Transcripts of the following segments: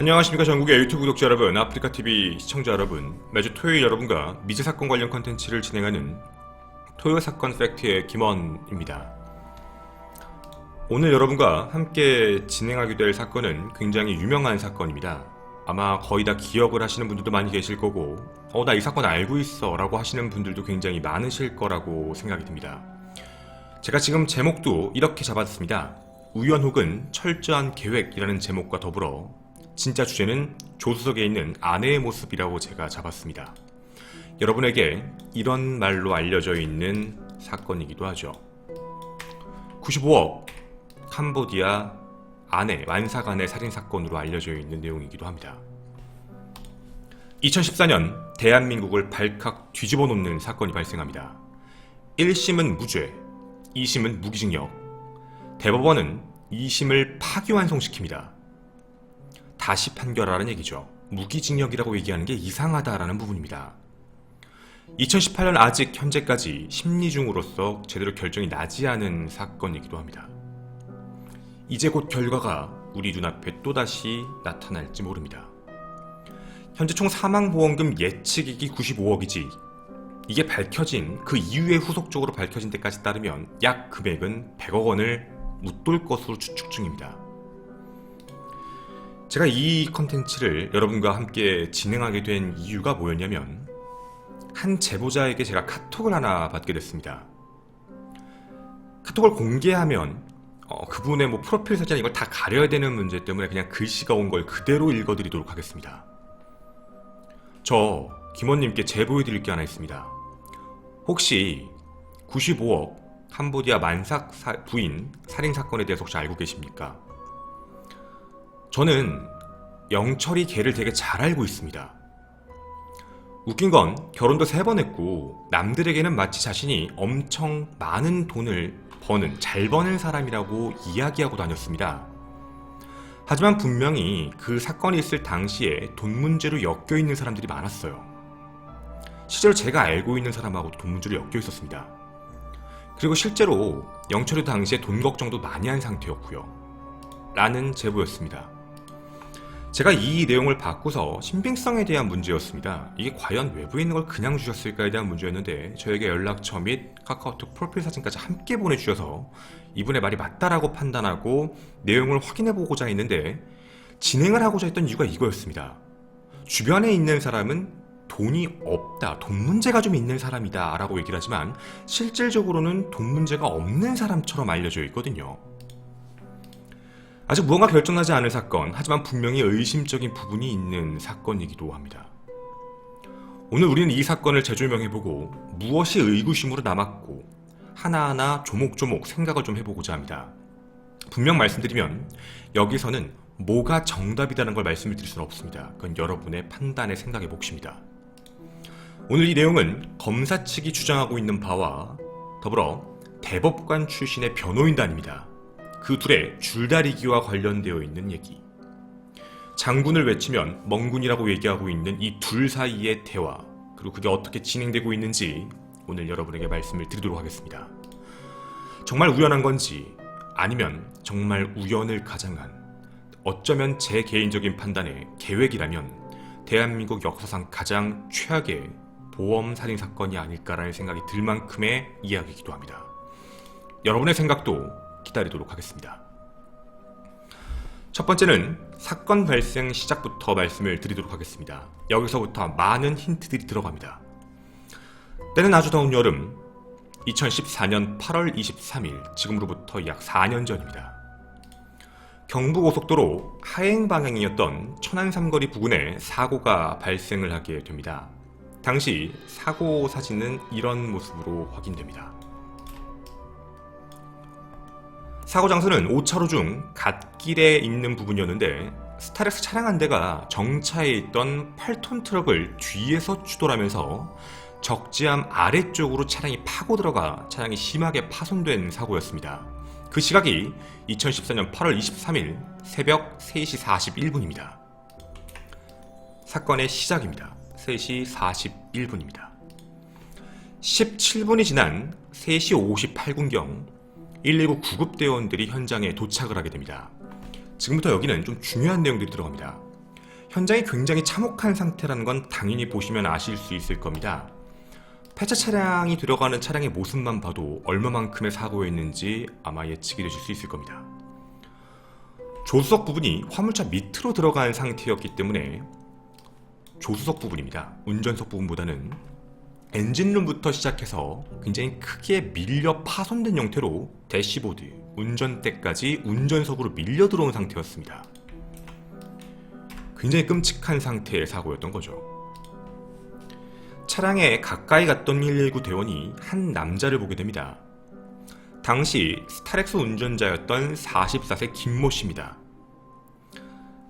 안녕하십니까 전국의 유튜브 구독자 여러분, 아프리카TV 시청자 여러분, 매주 토요일 여러분과 미제 사건 관련 컨텐츠를 진행하는 토요사건 팩트의 김원입니다. 오늘 여러분과 함께 진행하게 될 사건은 굉장히 유명한 사건입니다. 아마 거의 다 기억을 하시는 분들도 많이 계실 거고 나 이 사건 알고 있어 라고 하시는 분들도 굉장히 많으실 거라고 생각이 듭니다. 제가 지금 제목도 이렇게 잡았습니다. 우연 혹은 철저한 계획이라는 제목과 더불어 진짜 주제는 조수석에 있는 아내의 모습이라고 제가 잡았습니다. 여러분에게 이런 말로 알려져 있는 사건이기도 하죠. 95억 캄보디아 아내 만사간의 살인사건으로 알려져 있는 내용이기도 합니다. 2014년 대한민국을 발칵 뒤집어 놓는 사건이 발생합니다. 1심은 무죄, 2심은 무기징역, 대법원은 2심을 파기환송시킵니다. 다시 판결하라는 얘기죠. 무기징역이라고 얘기하는 게 이상하다라는 부분입니다. 2018년 아직 현재까지 심리 중으로서 제대로 결정이 나지 않은 사건이기도 합니다. 이제 곧 결과가 우리 눈앞에 또다시 나타날지 모릅니다. 현재 총 사망보험금 예측액이 95억이지 이게 밝혀진 그 이후에 후속적으로 밝혀진 데까지 따르면 약 금액은 100억 원을 웃돌 것으로 추측 중입니다. 제가 이 컨텐츠를 여러분과 함께 진행하게 된 이유가 뭐였냐면 한 제보자에게 제가 카톡을 하나 받게 됐습니다. 카톡을 공개하면 그분의 프로필 사진 이걸 다 가려야 되는 문제 때문에 그냥 글씨가 온 걸 그대로 읽어드리도록 하겠습니다. 저 김원님께 제보해드릴 게 하나 있습니다. 혹시 95억 캄보디아 만삭 부인 살인사건에 대해서 혹시 알고 계십니까? 저는 영철이 걔를 되게 잘 알고 있습니다. 웃긴 건 결혼도 3번 했고 남들에게는 마치 자신이 엄청 많은 돈을 잘 버는 사람이라고 이야기하고 다녔습니다. 하지만 분명히 그 사건이 있을 당시에 돈 문제로 엮여 있는 사람들이 많았어요. 실제로 제가 알고 있는 사람하고 돈 문제로 엮여 있었습니다. 그리고 실제로 영철이 당시에 돈 걱정도 많이 한 상태였고요. 라는 제보였습니다. 제가 이 내용을 받고서 신빙성에 대한 문제였습니다. 이게 과연 외부에 있는 걸 그냥 주셨을까에 대한 문제였는데 저에게 연락처 및 카카오톡 프로필 사진까지 함께 보내주셔서 이분의 말이 맞다라고 판단하고 내용을 확인해보고자 했는데 진행을 하고자 했던 이유가 이거였습니다. 주변에 있는 사람은 돈이 없다, 돈 문제가 좀 있는 사람이다 라고 얘기를 하지만 실질적으로는 돈 문제가 없는 사람처럼 알려져 있거든요. 아직 무언가 결정나지 않은 사건, 하지만 분명히 의심적인 부분이 있는 사건이기도 합니다. 오늘 우리는 이 사건을 재조명해보고 무엇이 의구심으로 남았고 하나하나 조목조목 생각을 좀 해보고자 합니다. 분명 말씀드리면 여기서는 뭐가 정답이라는 걸 말씀을 드릴 수는 없습니다. 그건 여러분의 판단에 생각의 몫입니다. 오늘 이 내용은 검사 측이 주장하고 있는 바와 더불어 대법관 출신의 변호인단입니다. 그 둘의 줄다리기와 관련되어 있는 얘기. 장군을 외치면 멍군이라고 얘기하고 있는 이 둘 사이의 대화, 그리고 그게 어떻게 진행되고 있는지 오늘 여러분에게 말씀을 드리도록 하겠습니다. 정말 우연한 건지 아니면 정말 우연을 가장한 어쩌면 제 개인적인 판단의 계획이라면 대한민국 역사상 가장 최악의 보험 살인 사건이 아닐까라는 생각이 들 만큼의 이야기이기도 합니다. 여러분의 생각도 기다리도록 하겠습니다. 첫 번째는 사건 발생 시작부터 말씀을 드리도록 하겠습니다. 여기서부터 많은 힌트들이 들어갑니다. 때는 아주 더운 여름 2014년 8월 23일, 지금으로부터 약 4년 전입니다. 경부고속도로 하행 방향이었던 천안 삼거리 부근에 사고가 발생을 하게 됩니다. 당시 사고 사진은 이런 모습으로 확인됩니다. 사고 장소는 5차로 중 갓길에 있는 부분이었는데 스타렉스 차량 한 대가 정차해 있던 8톤 트럭을 뒤에서 추돌하면서 적지함 아래쪽으로 차량이 파고 들어가 차량이 심하게 파손된 사고였습니다. 그 시각이 2014년 8월 23일 새벽 3시 41분입니다. 사건의 시작입니다. 3시 41분입니다. 17분이 지난 3시 58분경 119 구급대원들이 현장에 도착을 하게 됩니다. 지금부터 여기는 좀 중요한 내용들이 들어갑니다. 현장이 굉장히 참혹한 상태라는 건 당연히 보시면 아실 수 있을 겁니다. 폐차 차량이 들어가는 차량의 모습만 봐도 얼마만큼의 사고였는지 아마 예측이 되실 수 있을 겁니다. 조수석 부분이 화물차 밑으로 들어간 상태였기 때문에 조수석 부분입니다. 운전석 부분보다는 엔진룸부터 시작해서 굉장히 크게 밀려 파손된 형태로 대시보드, 운전대까지 운전석으로 밀려 들어온 상태였습니다. 굉장히 끔찍한 상태의 사고였던 거죠. 차량에 가까이 갔던 119 대원이 한 남자를 보게 됩니다. 당시 스타렉스 운전자였던 44세 김모 씨입니다.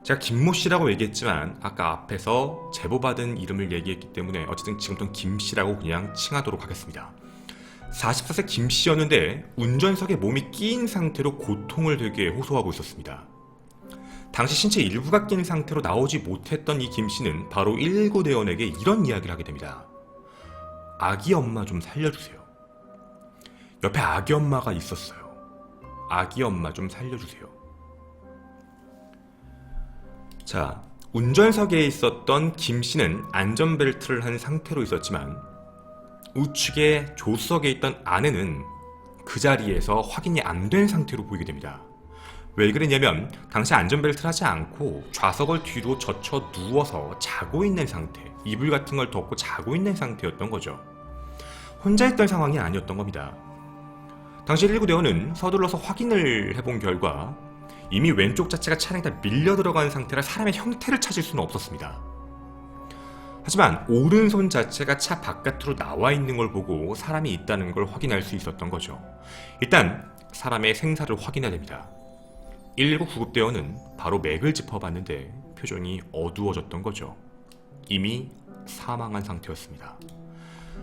제가 김모 씨라고 얘기했지만 아까 앞에서 제보받은 이름을 얘기했기 때문에 어쨌든 지금부터는 김 씨라고 그냥 칭하도록 하겠습니다. 44세 김 씨였는데 운전석에 몸이 끼인 상태로 고통을 되게 호소하고 있었습니다. 당시 신체 일부가 낀 상태로 나오지 못했던 이 김 씨는 바로 119 대원에게 이런 이야기를 하게 됩니다. 아기 엄마 좀 살려주세요. 옆에 아기 엄마가 있었어요. 아기 엄마 좀 살려주세요. 자, 운전석에 있었던 김 씨는 안전벨트를 한 상태로 있었지만 우측에 조수석에 있던 아내는 그 자리에서 확인이 안 된 상태로 보이게 됩니다. 왜 그랬냐면 당시 안전벨트를 하지 않고 좌석을 뒤로 젖혀 누워서 자고 있는 상태, 이불 같은 걸 덮고 자고 있는 상태였던 거죠. 혼자 있던 상황이 아니었던 겁니다. 당시 119 대원은 서둘러서 확인을 해본 결과 이미 왼쪽 자체가 차량에 다 밀려 들어간 상태라 사람의 형태를 찾을 수는 없었습니다. 하지만 오른손 자체가 차 바깥으로 나와 있는 걸 보고 사람이 있다는 걸 확인할 수 있었던 거죠. 일단 사람의 생사를 확인해야 됩니다. 119 구급대원은 바로 맥을 짚어봤는데 표정이 어두워졌던 거죠. 이미 사망한 상태였습니다.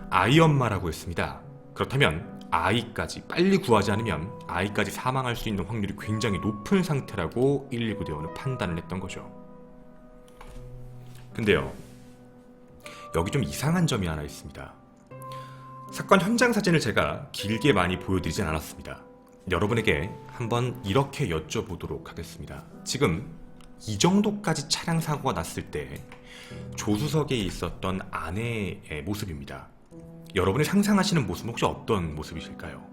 아이 엄마라고 했습니다. 그렇다면 아이까지 빨리 구하지 않으면 아이까지 사망할 수 있는 확률이 굉장히 높은 상태라고 119 대원은 판단을 했던 거죠. 근데요, 여기 좀 이상한 점이 하나 있습니다. 사건 현장 사진을 제가 길게 많이 보여드리진 않았습니다. 여러분에게 한번 이렇게 여쭤보도록 하겠습니다. 지금 이 정도까지 차량 사고가 났을 때 조수석에 있었던 아내의 모습입니다. 여러분이 상상하시는 모습은 혹시 어떤 모습이실까요?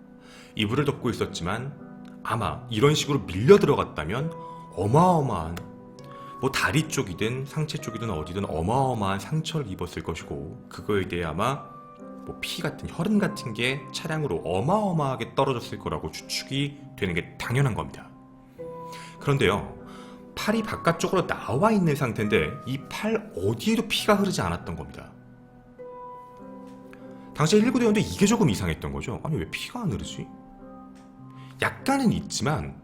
이불을 덮고 있었지만 아마 이런 식으로 밀려 들어갔다면 어마어마한 다리 쪽이든 상체 쪽이든 어디든 어마어마한 상처를 입었을 것이고 그거에 대해 아마 피 같은 혈흔 같은 게 차량으로 어마어마하게 떨어졌을 거라고 추측이 되는 게 당연한 겁니다. 그런데요, 팔이 바깥쪽으로 나와 있는 상태인데 이 팔 어디에도 피가 흐르지 않았던 겁니다. 당시 119 대원도 이게 조금 이상했던 거죠. 아니 왜 피가 안 흐르지? 약간은 있지만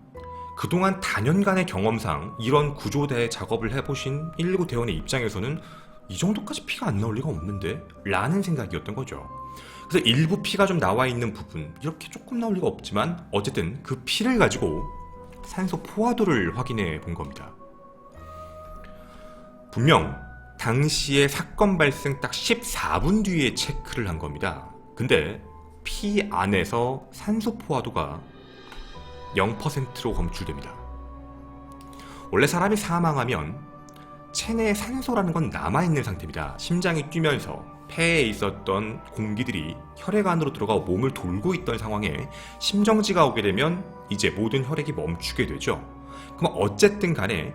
그동안 단연간의 경험상 이런 구조대 작업을 해보신 119 대원의 입장에서는 이 정도까지 피가 안 나올 리가 없는데? 라는 생각이었던 거죠. 그래서 일부 피가 좀 나와 있는 부분, 이렇게 조금 나올 리가 없지만 어쨌든 그 피를 가지고 산소 포화도를 확인해 본 겁니다. 분명 당시에 사건 발생 딱 14분 뒤에 체크를 한 겁니다. 근데 피 안에서 산소 포화도가 0%로 검출됩니다. 원래 사람이 사망하면 체내에 산소라는 건 남아있는 상태입니다. 심장이 뛰면서 폐에 있었던 공기들이 혈액 안으로 들어가 몸을 돌고 있던 상황에 심정지가 오게 되면 이제 모든 혈액이 멈추게 되죠. 그럼 어쨌든 간에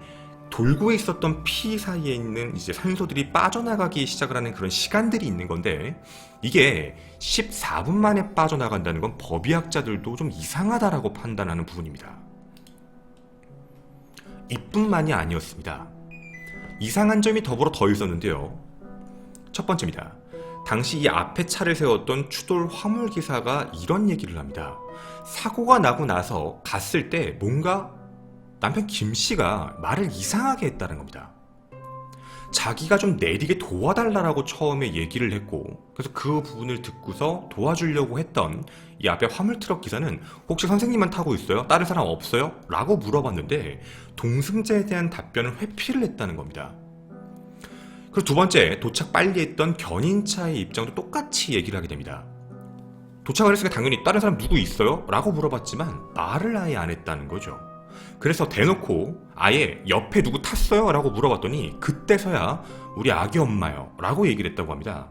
돌고 있었던 피 사이에 있는 이제 산소들이 빠져나가기 시작을 하는 그런 시간들이 있는 건데 이게 14분 만에 빠져나간다는 건 법의학자들도 좀 이상하다라고 판단하는 부분입니다. 이뿐만이 아니었습니다. 이상한 점이 더불어 더 있었는데요. 첫 번째입니다. 당시 이 앞에 차를 세웠던 추돌 화물기사가 이런 얘기를 합니다. 사고가 나고 나서 갔을 때 뭔가 남편 김씨가 말을 이상하게 했다는 겁니다. 자기가 좀 내리게 도와달라고 처음에 얘기를 했고 그래서 그 부분을 듣고서 도와주려고 했던 이 앞에 화물트럭 기사는 혹시 선생님만 타고 있어요? 다른 사람 없어요? 라고 물어봤는데 동승자에 대한 답변을 회피를 했다는 겁니다. 그리고 두 번째, 도착 빨리 했던 견인차의 입장도 똑같이 얘기를 하게 됩니다. 도착을 했으니까 당연히 다른 사람 누구 있어요? 라고 물어봤지만 말을 아예 안 했다는 거죠. 그래서 대놓고 아예 옆에 누구 탔어요? 라고 물어봤더니 그때서야 우리 아기 엄마요 라고 얘기를 했다고 합니다.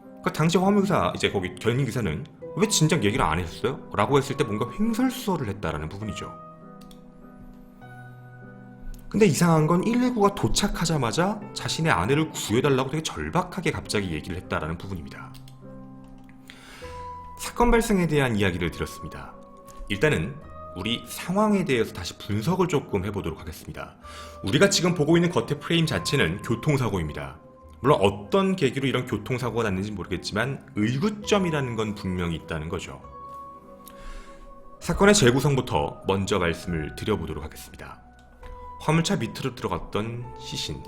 그러니까 당시 화물기사, 이제 거기 견인기사는 왜 진작 얘기를 안 했어요? 라고 했을 때 뭔가 횡설수설을 했다라는 부분이죠. 근데 이상한 건 119가 도착하자마자 자신의 아내를 구해달라고 되게 절박하게 갑자기 얘기를 했다라는 부분입니다. 사건 발생에 대한 이야기를 드렸습니다. 일단은 우리 상황에 대해서 다시 분석을 조금 해보도록 하겠습니다. 우리가 지금 보고 있는 겉의 프레임 자체는 교통사고입니다. 물론 어떤 계기로 이런 교통사고가 났는지 모르겠지만 의구점이라는 건 분명히 있다는 거죠. 사건의 재구성부터 먼저 말씀을 드려보도록 하겠습니다. 화물차 밑으로 들어갔던 시신,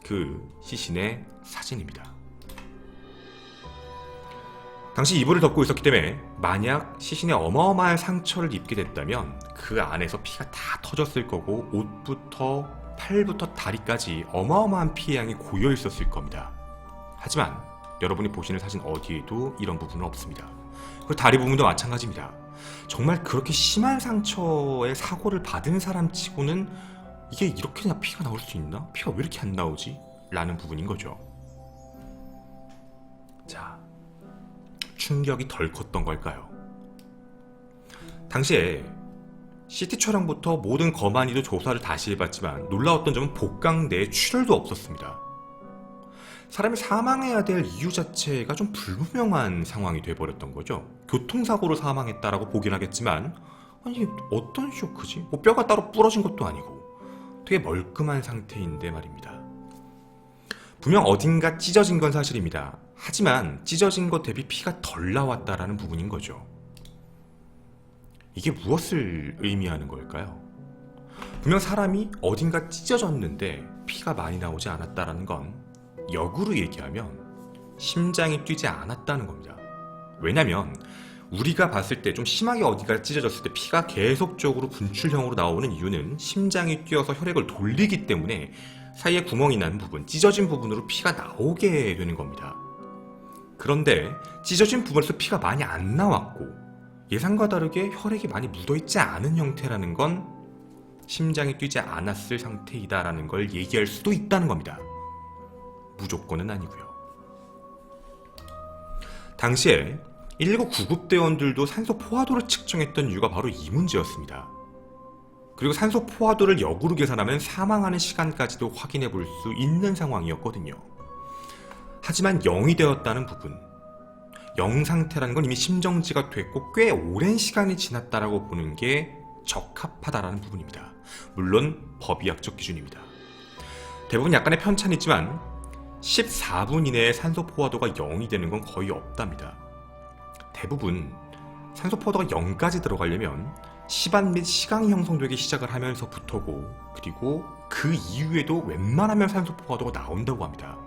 그 시신의 사진입니다. 당시 이불을 덮고 있었기 때문에 만약 시신에 어마어마한 상처를 입게 됐다면 그 안에서 피가 다 터졌을 거고 옷부터 팔부터 다리까지 어마어마한 피해량이 고여 있었을 겁니다. 하지만 여러분이 보시는 사진 어디에도 이런 부분은 없습니다. 그리고 다리 부분도 마찬가지입니다. 정말 그렇게 심한 상처의 사고를 받은 사람 치고는 이게 이렇게나 피가 나올 수 있나? 피가 왜 이렇게 안 나오지? 라는 부분인 거죠. 자, 충격이 덜 컸던 걸까요? 당시에 CT 촬영부터 모든 검안이도 조사를 다시 해봤지만 놀라웠던 점은 복강 내에 출혈도 없었습니다. 사람이 사망해야 될 이유 자체가 좀 불분명한 상황이 돼버렸던 거죠. 교통사고로 사망했다라고 보긴 하겠지만 아니 어떤 쇼크지? 뭐 뼈가 따로 부러진 것도 아니고 되게 멀끔한 상태인데 말입니다. 분명 어딘가 찢어진 건 사실입니다. 하지만 찢어진 것 대비 피가 덜 나왔다라는 부분인 거죠. 이게 무엇을 의미하는 걸까요? 분명 사람이 어딘가 찢어졌는데 피가 많이 나오지 않았다라는 건 역으로 얘기하면 심장이 뛰지 않았다는 겁니다. 왜냐면 우리가 봤을 때 좀 심하게 어디가 찢어졌을 때 피가 계속적으로 분출형으로 나오는 이유는 심장이 뛰어서 혈액을 돌리기 때문에 사이에 구멍이 난 부분, 찢어진 부분으로 피가 나오게 되는 겁니다. 그런데 찢어진 부분에서 피가 많이 안 나왔고 예상과 다르게 혈액이 많이 묻어있지 않은 형태라는 건 심장이 뛰지 않았을 상태이다라는 걸 얘기할 수도 있다는 겁니다. 무조건은 아니고요. 당시에 119 구급대원들도 산소 포화도를 측정했던 이유가 바로 이 문제였습니다. 그리고 산소 포화도를 역으로 계산하면 사망하는 시간까지도 확인해 볼 수 있는 상황이었거든요. 하지만 0이 되었다는 부분, 0 상태라는 건 이미 심정지가 됐고 꽤 오랜 시간이 지났다라고 보는 게 적합하다라는 부분입니다. 물론 법의학적 기준입니다. 대부분 약간의 편차는 있지만 14분 이내에 산소 포화도가 0이 되는 건 거의 없답니다. 대부분 산소 포화도가 0까지 들어가려면 시반 및 시강이 형성되기 시작을 하면서부터고 그리고 그 이후에도 웬만하면 산소 포화도가 나온다고 합니다.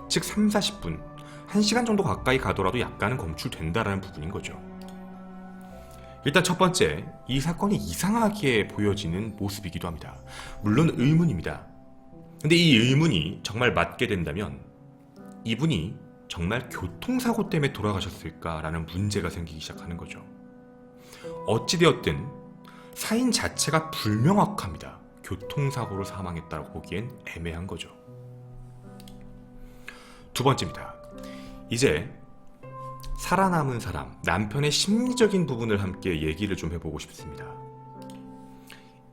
즉 3, 40분, 1시간 정도 가까이 가더라도 약간은 검출된다라는 부분인 거죠. 일단 첫 번째, 이 사건이 이상하게 보여지는 모습이기도 합니다. 물론 의문입니다. 근데 이 의문이 정말 맞게 된다면 이분이 정말 교통사고 때문에 돌아가셨을까라는 문제가 생기기 시작하는 거죠. 어찌되었든 사인 자체가 불명확합니다. 교통사고로 사망했다고 보기엔 애매한 거죠. 두 번째입니다. 이제 살아남은 사람, 남편의 심리적인 부분을 함께 얘기를 좀 해보고 싶습니다.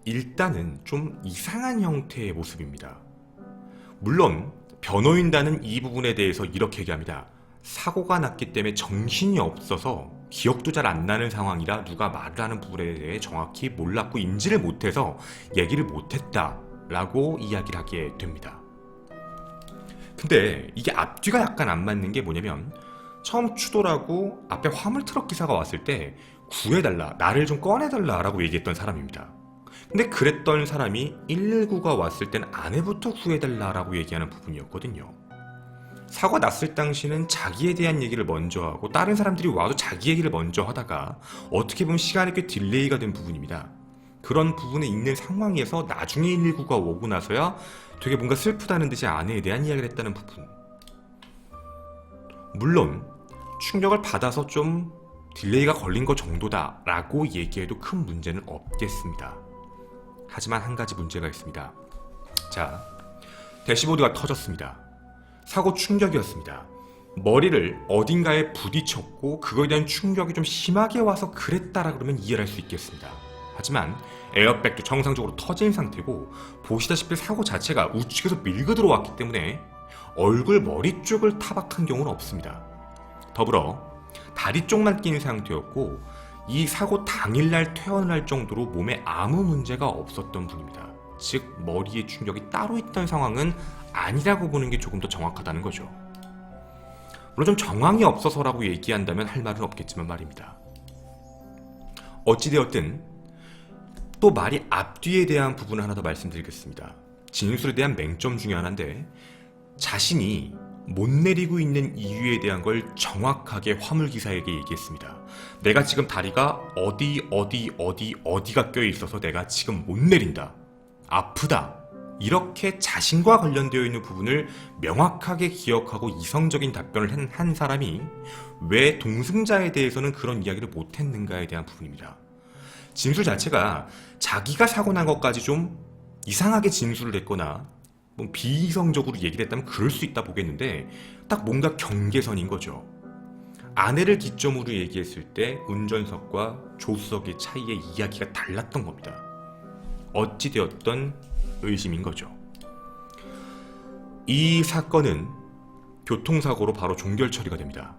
일단은 좀 이상한 형태의 모습입니다. 물론 변호인단은 이 부분에 대해서 이렇게 얘기합니다. 사고가 났기 때문에 정신이 없어서 기억도 잘 안 나는 상황이라 누가 말을 하는 부분에 대해 정확히 몰랐고 인지를 못해서 얘기를 못했다라고 이야기를 하게 됩니다. 근데 이게 앞뒤가 약간 안 맞는 게 뭐냐면 처음 추돌하고 앞에 화물트럭 기사가 왔을 때 구해달라, 나를 좀 꺼내달라 라고 얘기했던 사람입니다. 근데 그랬던 사람이 119가 왔을 땐 아내부터 구해달라 라고 얘기하는 부분이었거든요. 사고 났을 당시는 자기에 대한 얘기를 먼저 하고 다른 사람들이 와도 자기 얘기를 먼저 하다가 어떻게 보면 시간이 꽤 딜레이가 된 부분입니다. 그런 부분에 있는 상황에서 나중에 119가 오고 나서야 되게 뭔가 슬프다는 듯이 아내에 대한 이야기를 했다는 부분. 물론 충격을 받아서 좀 딜레이가 걸린 것 정도다 라고 얘기해도 큰 문제는 없겠습니다. 하지만 한 가지 문제가 있습니다. 자, 대시보드가 터졌습니다. 사고 충격이었습니다. 머리를 어딘가에 부딪혔고 그거에 대한 충격이 좀 심하게 와서 그랬다라 그러면 이해를 할 수 있겠습니다. 하지만 에어백도 정상적으로 터진 상태고 보시다시피 사고 자체가 우측에서 밀고 들어왔기 때문에 얼굴 머리 쪽을 타박한 경우는 없습니다. 더불어 다리 쪽만 낀 상태였고 이 사고 당일날 퇴원할 정도로 몸에 아무 문제가 없었던 분입니다. 즉 머리에 충격이 따로 있던 상황은 아니라고 보는 게 조금 더 정확하다는 거죠. 물론 좀 정황이 없어서라고 얘기한다면 할 말은 없겠지만 말입니다. 어찌되었든 또 말이 앞뒤에 대한 부분을 하나 더 말씀드리겠습니다. 진술에 대한 맹점 중에 하나인데 자신이 못 내리고 있는 이유에 대한 걸 정확하게 화물기사에게 얘기했습니다. 내가 지금 다리가 어디가 껴있어서 내가 지금 못 내린다. 아프다. 이렇게 자신과 관련되어 있는 부분을 명확하게 기억하고 이성적인 답변을 한 사람이 왜 동승자에 대해서는 그런 이야기를 못했는가에 대한 부분입니다. 진술 자체가 자기가 사고 난 것까지 좀 이상하게 진술을 했거나 비이성적으로 얘기를 했다면 그럴 수 있다 보겠는데 딱 뭔가 경계선인 거죠. 아내를 기점으로 얘기했을 때 운전석과 조수석의 차이의 이야기가 달랐던 겁니다. 어찌되었던 의심인 거죠. 이 사건은 교통사고로 바로 종결 처리가 됩니다.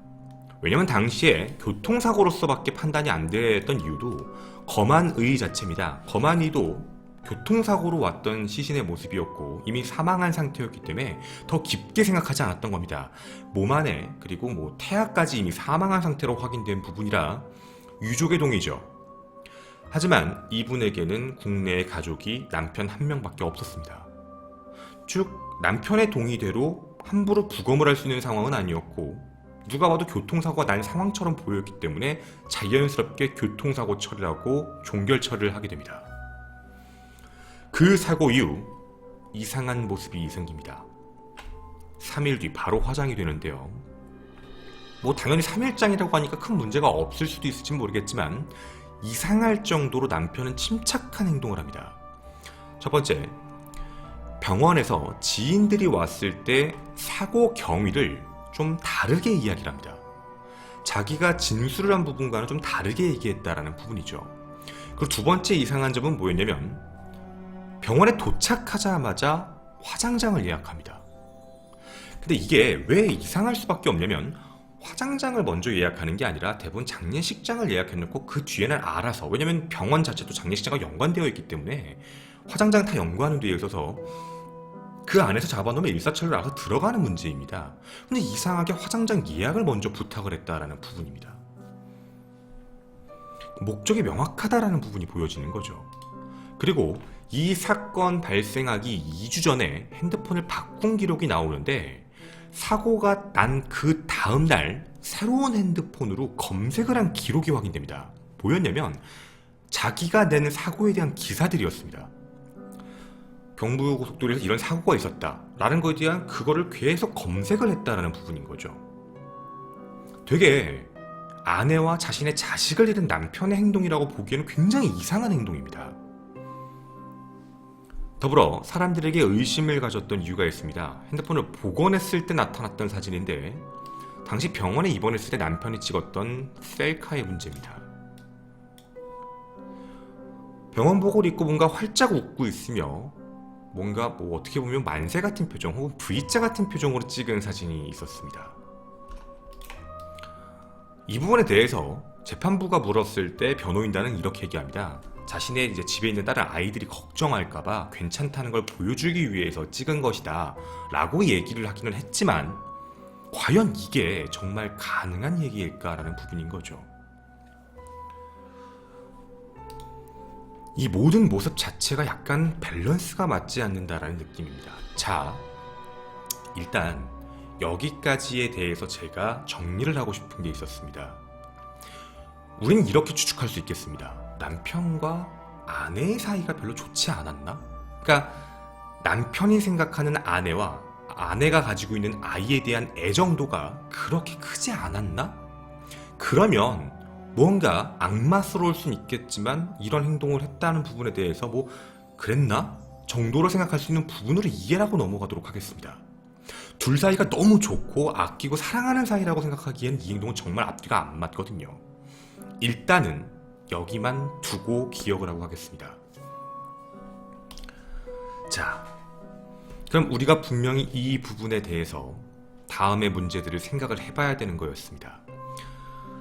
왜냐면 당시에 교통사고로서밖에 판단이 안 됐던 이유도 검안의 자체입니다. 검안의도 교통사고로 왔던 시신의 모습이었고 이미 사망한 상태였기 때문에 더 깊게 생각하지 않았던 겁니다. 몸 안에 그리고 태아까지 이미 사망한 상태로 확인된 부분이라 유족의 동의죠. 하지만 이분에게는 국내에 가족이 남편 한 명밖에 없었습니다. 즉 남편의 동의대로 함부로 부검을 할 수 있는 상황은 아니었고 누가 봐도 교통사고가 난 상황처럼 보였기 때문에 자연스럽게 교통사고 처리하고 종결 처리를 하게 됩니다. 그 사고 이후 이상한 모습이 생깁니다. 3일 뒤 바로 화장이 되는데요. 당연히 3일장이라고 하니까 큰 문제가 없을 수도 있을지 모르겠지만 이상할 정도로 남편은 침착한 행동을 합니다. 첫 번째, 병원에서 지인들이 왔을 때 사고 경위를 좀 다르게 이야기를 합니다. 자기가 진술을 한 부분과는 좀 다르게 얘기했다라는 부분이죠. 그리고 두 번째 이상한 점은 뭐였냐면 병원에 도착하자마자 화장장을 예약합니다. 근데 이게 왜 이상할 수밖에 없냐면 화장장을 먼저 예약하는 게 아니라 대부분 장례식장을 예약해놓고 그 뒤에는 알아서, 왜냐면 병원 자체도 장례식장과 연관되어 있기 때문에 화장장 다 연구하는 데 있어서 그 안에서 잡아놓으면 일사천리로 알아서 들어가는 문제입니다. 근데 이상하게 화장장 예약을 먼저 부탁을 했다라는 부분입니다. 목적이 명확하다라는 부분이 보여지는 거죠. 그리고 이 사건 발생하기 2주 전에 핸드폰을 바꾼 기록이 나오는데 사고가 난 그 다음날 새로운 핸드폰으로 검색을 한 기록이 확인됩니다. 뭐였냐면 자기가 낸 사고에 대한 기사들이었습니다. 경부고속도로에서 이런 사고가 있었다 라는 것에 대한 그거를 계속 검색을 했다라는 부분인 거죠. 되게 아내와 자신의 자식을 잃은 남편의 행동이라고 보기에는 굉장히 이상한 행동입니다. 더불어 사람들에게 의심을 가졌던 이유가 있습니다. 핸드폰을 복원했을 때 나타났던 사진인데 당시 병원에 입원했을 때 남편이 찍었던 셀카의 문제입니다. 병원복을 입고 뭔가 활짝 웃고 있으며 뭔가 어떻게 보면 만세 같은 표정 혹은 V자 같은 표정으로 찍은 사진이 있었습니다. 이 부분에 대해서 재판부가 물었을 때 변호인단은 이렇게 얘기합니다. 자신의 집에 있는 다른 아이들이 걱정할까봐 괜찮다는 걸 보여주기 위해서 찍은 것이다 라고 얘기를 하기는 했지만 과연 이게 정말 가능한 얘기일까라는 부분인 거죠. 이 모든 모습 자체가 약간 밸런스가 맞지 않는다라는 느낌입니다. 자, 일단 여기까지에 대해서 제가 정리를 하고 싶은 게 있었습니다. 우린 이렇게 추측할 수 있겠습니다. 남편과 아내의 사이가 별로 좋지 않았나? 그러니까 남편이 생각하는 아내와 아내가 가지고 있는 아이에 대한 애정도가 그렇게 크지 않았나? 그러면 뭔가 악마스러울 수는 있겠지만 이런 행동을 했다는 부분에 대해서 그랬나? 정도로 생각할 수 있는 부분으로 이해를 하고 넘어가도록 하겠습니다. 둘 사이가 너무 좋고 아끼고 사랑하는 사이라고 생각하기엔 이 행동은 정말 앞뒤가 안 맞거든요. 일단은 여기만 두고 기억을 하고 하겠습니다. 자, 그럼 우리가 분명히 이 부분에 대해서 다음의 문제들을 생각을 해봐야 되는 거였습니다.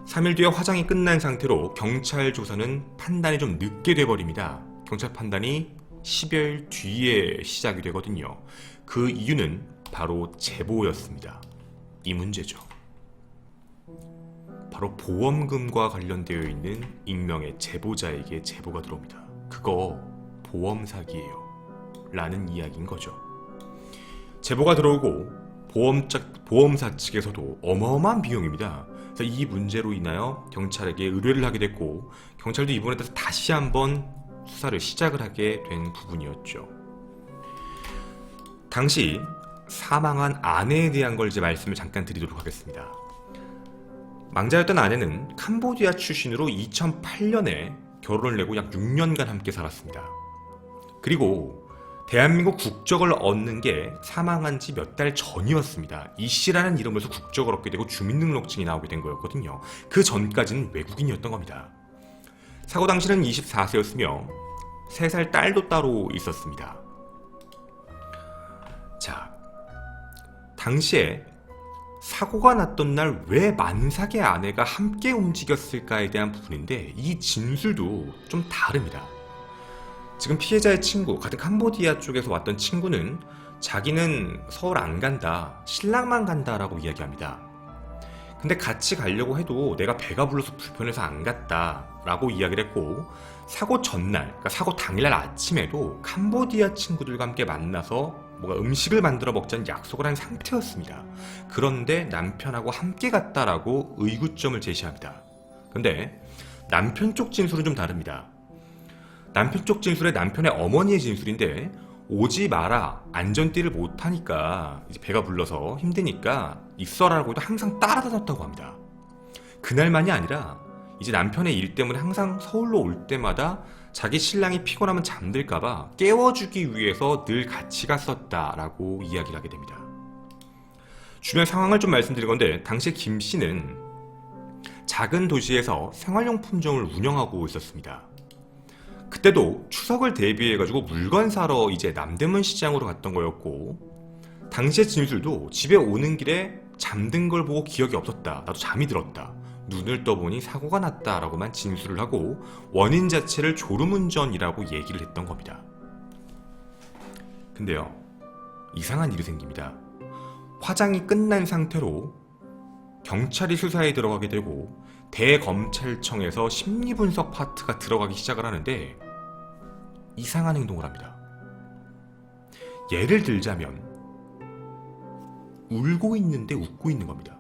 3일 뒤에 화장이 끝난 상태로 경찰 조사는 판단이 좀 늦게 돼버립니다. 경찰 판단이 10여일 뒤에 시작이 되거든요. 그 이유는 바로 제보였습니다. 이 문제죠. 바로 보험금과 관련되어 있는 익명의 제보자에게 제보가 들어옵니다. 그거 보험 사기예요 라는 이야기인 거죠. 제보가 들어오고 보험사 측에서도 어마어마한 비용입니다. 그래서 이 문제로 인하여 경찰에게 의뢰를 하게 됐고 경찰도 이 부분에 대해서 다시 한번 수사를 시작을 하게 된 부분이었죠. 당시 사망한 아내에 대한 걸 이제 말씀을 잠깐 드리도록 하겠습니다. 망자였던 아내는 캄보디아 출신으로 2008년에 결혼을 내고 약 6년간 함께 살았습니다. 그리고 대한민국 국적을 얻는 게 사망한 지 몇 달 전이었습니다. 이 씨라는 이름으로 국적을 얻게 되고 주민등록증이 나오게 된 거였거든요. 그 전까지는 외국인이었던 겁니다. 사고 당시는 24세였으며 3살 딸도 따로 있었습니다. 자, 당시에 사고가 났던 날 왜 만삭의 아내가 함께 움직였을까에 대한 부분인데 이 진술도 좀 다릅니다. 지금 피해자의 친구, 같은 캄보디아 쪽에서 왔던 친구는 자기는 서울 안 간다, 신랑만 간다라고 이야기합니다. 근데 같이 가려고 해도 내가 배가 불러서 불편해서 안 갔다 라고 이야기를 했고 사고 전날, 그러니까 사고 당일날 아침에도 캄보디아 친구들과 함께 만나서 뭔가 음식을 만들어 먹자는 약속을 한 상태였습니다. 그런데 남편하고 함께 갔다라고 의구점을 제시합니다. 근데 남편 쪽 진술은 좀 다릅니다. 남편 쪽 진술에 남편의 어머니의 진술인데 오지 마라, 안전띠를 못하니까 이제 배가 불러서 힘드니까 있어라고도 항상 따라다녔다고 합니다. 그날만이 아니라 이제 남편의 일 때문에 항상 서울로 올 때마다 자기 신랑이 피곤하면 잠들까봐 깨워주기 위해서 늘 같이 갔었다라고 이야기를 하게 됩니다. 주변 상황을 좀 말씀드릴 건데 당시 김 씨는 작은 도시에서 생활용품점을 운영하고 있었습니다. 그때도 추석을 대비해가지고 물건 사러 이제 남대문 시장으로 갔던 거였고 당시의 진술도 집에 오는 길에 잠든 걸 보고 기억이 없었다. 나도 잠이 들었다. 눈을 떠보니 사고가 났다라고만 진술을 하고 원인 자체를 졸음운전이라고 얘기를 했던 겁니다. 근데요, 이상한 일이 생깁니다. 화장이 끝난 상태로 경찰이 수사에 들어가게 되고 대검찰청에서 심리분석 파트가 들어가기 시작을 하는데 이상한 행동을 합니다. 예를 들자면 울고 있는데 웃고 있는 겁니다.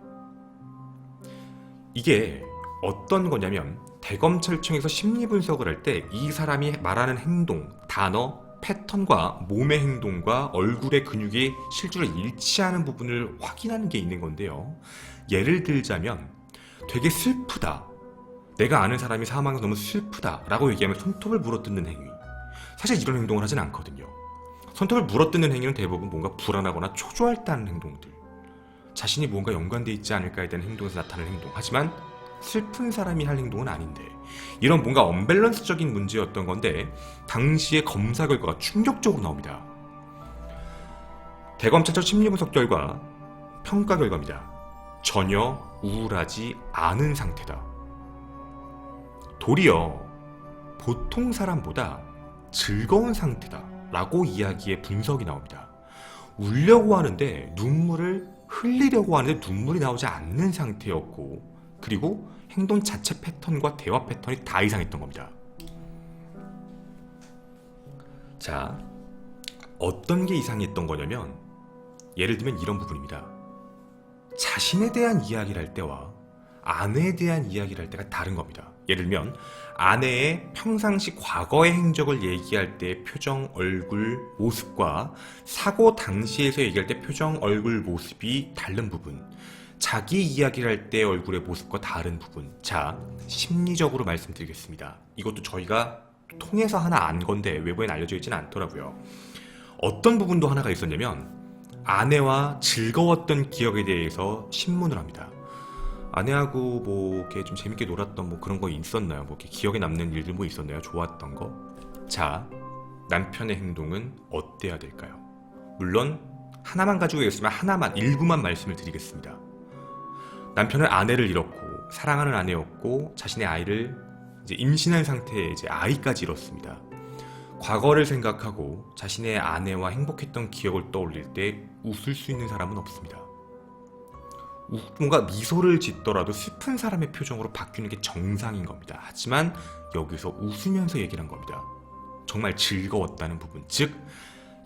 이게 어떤 거냐면 대검찰청에서 심리분석을 할 때 이 사람이 말하는 행동, 단어, 패턴과 몸의 행동과 얼굴의 근육이 실제로 일치하는 부분을 확인하는 게 있는 건데요. 예를 들자면 되게 슬프다, 내가 아는 사람이 사망해서 너무 슬프다 라고 얘기하면 손톱을 물어뜯는 행위, 사실 이런 행동을 하진 않거든요. 손톱을 물어뜯는 행위는 대부분 뭔가 불안하거나 초조할 때 하는 행동들, 자신이 뭔가 연관되어 있지 않을까에 대한 행동에서 나타나는 행동, 하지만 슬픈 사람이 할 행동은 아닌데 이런 뭔가 언밸런스적인 문제였던 건데 당시의 검사 결과가 충격적으로 나옵니다. 대검찰청 심리분석 결과 평가 결과입니다. 전혀 우울하지 않은 상태다. 도리어 보통 사람보다 즐거운 상태다 라고 이야기의 분석이 나옵니다. 울려고 하는데 눈물을 흘리려고 하는데 눈물이 나오지 않는 상태였고 그리고 행동 자체 패턴과 대화 패턴이 다 이상했던 겁니다. 자, 어떤 게 이상했던 거냐면 예를 들면 이런 부분입니다. 자신에 대한 이야기를 할 때와 아내에 대한 이야기를 할 때가 다른 겁니다. 예를 들면 아내의 평상시 과거의 행적을 얘기할 때 표정, 얼굴, 모습과 사고 당시에서 얘기할 때 표정, 얼굴, 모습이 다른 부분, 자기 이야기를 할 때 얼굴의 모습과 다른 부분. 자, 심리적으로 말씀드리겠습니다. 이것도 저희가 통해서 하나 안 건데 외부엔 알려져 있지는 않더라고요. 어떤 부분도 하나가 있었냐면 아내와 즐거웠던 기억에 대해서 신문을 합니다. 아내하고 뭐 이렇게 좀 재밌게 놀았던 뭐 그런 거 있었나요? 뭐 이렇게 기억에 남는 일들 뭐 있었나요? 좋았던 거? 자, 남편의 행동은 어때야 될까요? 물론 하나만 가지고 있으면 하나만 일부만 말씀을 드리겠습니다. 남편은 아내를 잃었고 사랑하는 아내였고 자신의 아이를 이제 임신한 상태에 이제 아이까지 잃었습니다. 과거를 생각하고 자신의 아내와 행복했던 기억을 떠올릴 때 웃을 수 있는 사람은 없습니다. 뭔가 미소를 짓더라도 슬픈 사람의 표정으로 바뀌는 게 정상인 겁니다. 하지만 여기서 웃으면서 얘기를 한 겁니다. 정말 즐거웠다는 부분, 즉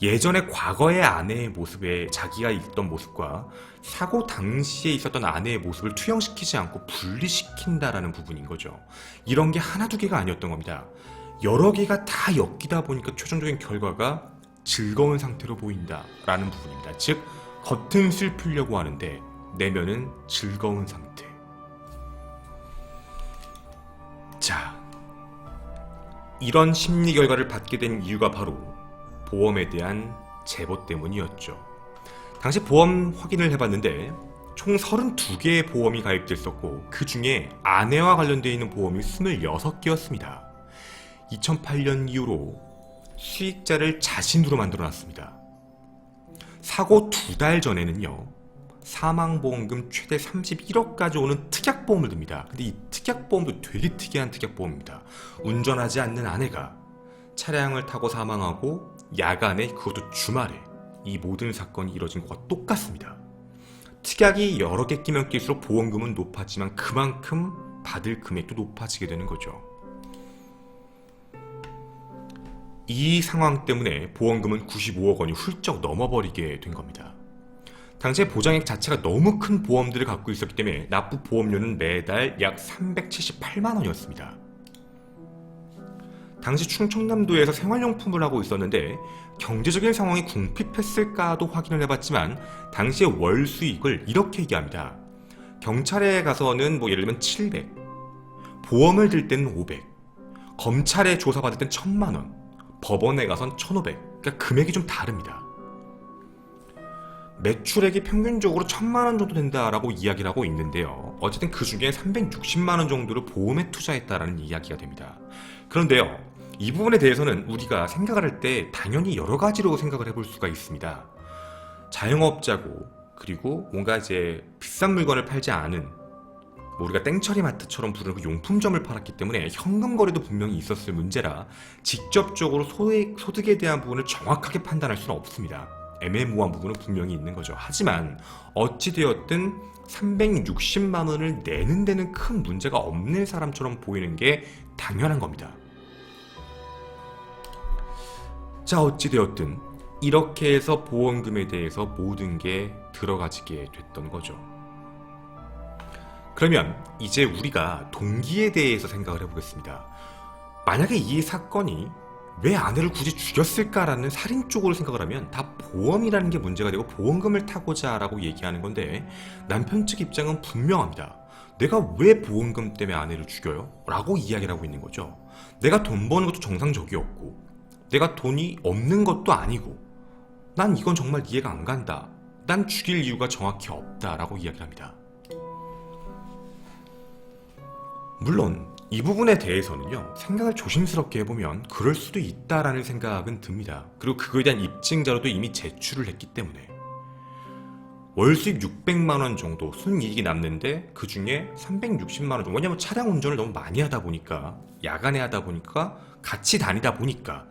예전에 과거의 아내의 모습에 자기가 있던 모습과 사고 당시에 있었던 아내의 모습을 투영시키지 않고 분리시킨다라는 부분인 거죠. 이런 게 하나 두 개가 아니었던 겁니다. 여러 개가 다 엮이다 보니까 최종적인 결과가 즐거운 상태로 보인다라는 부분입니다. 즉 겉은 슬프려고 하는데 내면은 즐거운 상태. 자, 이런 심리 결과를 받게 된 이유가 바로 보험에 대한 제보 때문이었죠. 당시 보험 확인을 해봤는데 총 32개의 보험이 가입됐었고 그 중에 아내와 관련되어 있는 보험이 26개였습니다. 2008년 이후로 수익자를 자신으로 만들어놨습니다. 사고 2달 전에는요, 사망보험금 최대 31억까지 오는 특약보험을 듭니다. 근데 이 특약보험도 되게 특이한 특약보험입니다. 운전하지 않는 아내가 차량을 타고 사망하고 야간에, 그것도 주말에 이 모든 사건이 이뤄진 것과 똑같습니다. 특약이 여러 개 끼면 낄수록 보험금은 높아지만 그만큼 받을 금액도 높아지게 되는 거죠. 이 상황 때문에 보험금은 95억 원이 훌쩍 넘어버리게 된 겁니다. 당시에 보장액 자체가 너무 큰 보험들을 갖고 있었기 때문에 납부 보험료는 매달 약 378만 원이었습니다. 당시 충청남도에서 생활용품을 하고 있었는데 경제적인 상황이 궁핍했을까도 확인을 해봤지만 당시의 월 수익을 이렇게 얘기합니다. 경찰에 가서는 뭐 예를 들면 700, 보험을 들 때는 500, 검찰에 조사받을 땐 1000만 원, 법원에 가선 1500. 그러니까 금액이 좀 다릅니다. 매출액이 평균적으로 1000만 원 정도 된다라고 이야기를 하고 있는데요. 어쨌든 그 중에 360만 원 정도를 보험에 투자했다라는 이야기가 됩니다. 그런데요, 이 부분에 대해서는 우리가 생각을 할 때 당연히 여러 가지로 생각을 해볼 수가 있습니다. 자영업자고, 그리고 뭔가 이제 비싼 물건을 팔지 않은, 뭐 우리가 땡처리 마트처럼 부르는 그 용품점을 팔았기 때문에 현금 거래도 분명히 있었을 문제라 직접적으로 소득에 대한 부분을 정확하게 판단할 수는 없습니다. 애매모호한 부분은 분명히 있는 거죠. 하지만 어찌되었든 360만 원을 내는 데는 큰 문제가 없는 사람처럼 보이는 게 당연한 겁니다. 자, 어찌되었든 이렇게 해서 보험금에 대해서 모든 게 들어가지게 됐던 거죠. 그러면 이제 우리가 동기에 대해서 생각을 해보겠습니다. 만약에 이 사건이 왜 아내를 굳이 죽였을까라는 살인 쪽으로 생각을 하면 다 보험이라는 게 문제가 되고 보험금을 타고자 라고 얘기하는 건데 남편 측 입장은 분명합니다. 내가 왜 보험금 때문에 아내를 죽여요? 라고 이야기를 하고 있는 거죠. 내가 돈 버는 것도 정상적이었고 내가 돈이 없는 것도 아니고 난 이건 정말 이해가 안 간다. 난 죽일 이유가 정확히 없다 라고 이야기를 합니다. 물론 이 부분에 대해서는요, 생각을 조심스럽게 해보면 그럴 수도 있다라는 생각은 듭니다. 그리고 그거에 대한 입증 자료도 이미 제출을 했기 때문에 월 수익 600만 원 정도 순이익이 남는데 그 중에 360만 원 정도, 왜냐면 차량 운전을 너무 많이 하다 보니까 야간에 하다 보니까 같이 다니다 보니까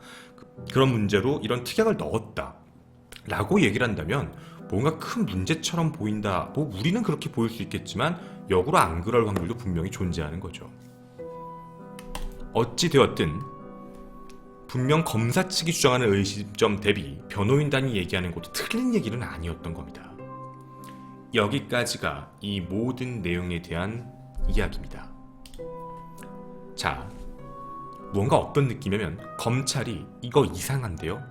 그런 문제로 이런 특약을 넣었다 라고 얘기를 한다면 뭔가 큰 문제처럼 보인다, 뭐 우리는 그렇게 보일 수 있겠지만 역으로 안 그럴 확률도 분명히 존재하는 거죠. 어찌되었든 분명 검사 측이 주장하는 의심점 대비 변호인단이 얘기하는 것도 틀린 얘기는 아니었던 겁니다. 여기까지가 이 모든 내용에 대한 이야기입니다. 자, 뭔가 어떤 느낌이면 검찰이 이거 이상한데요?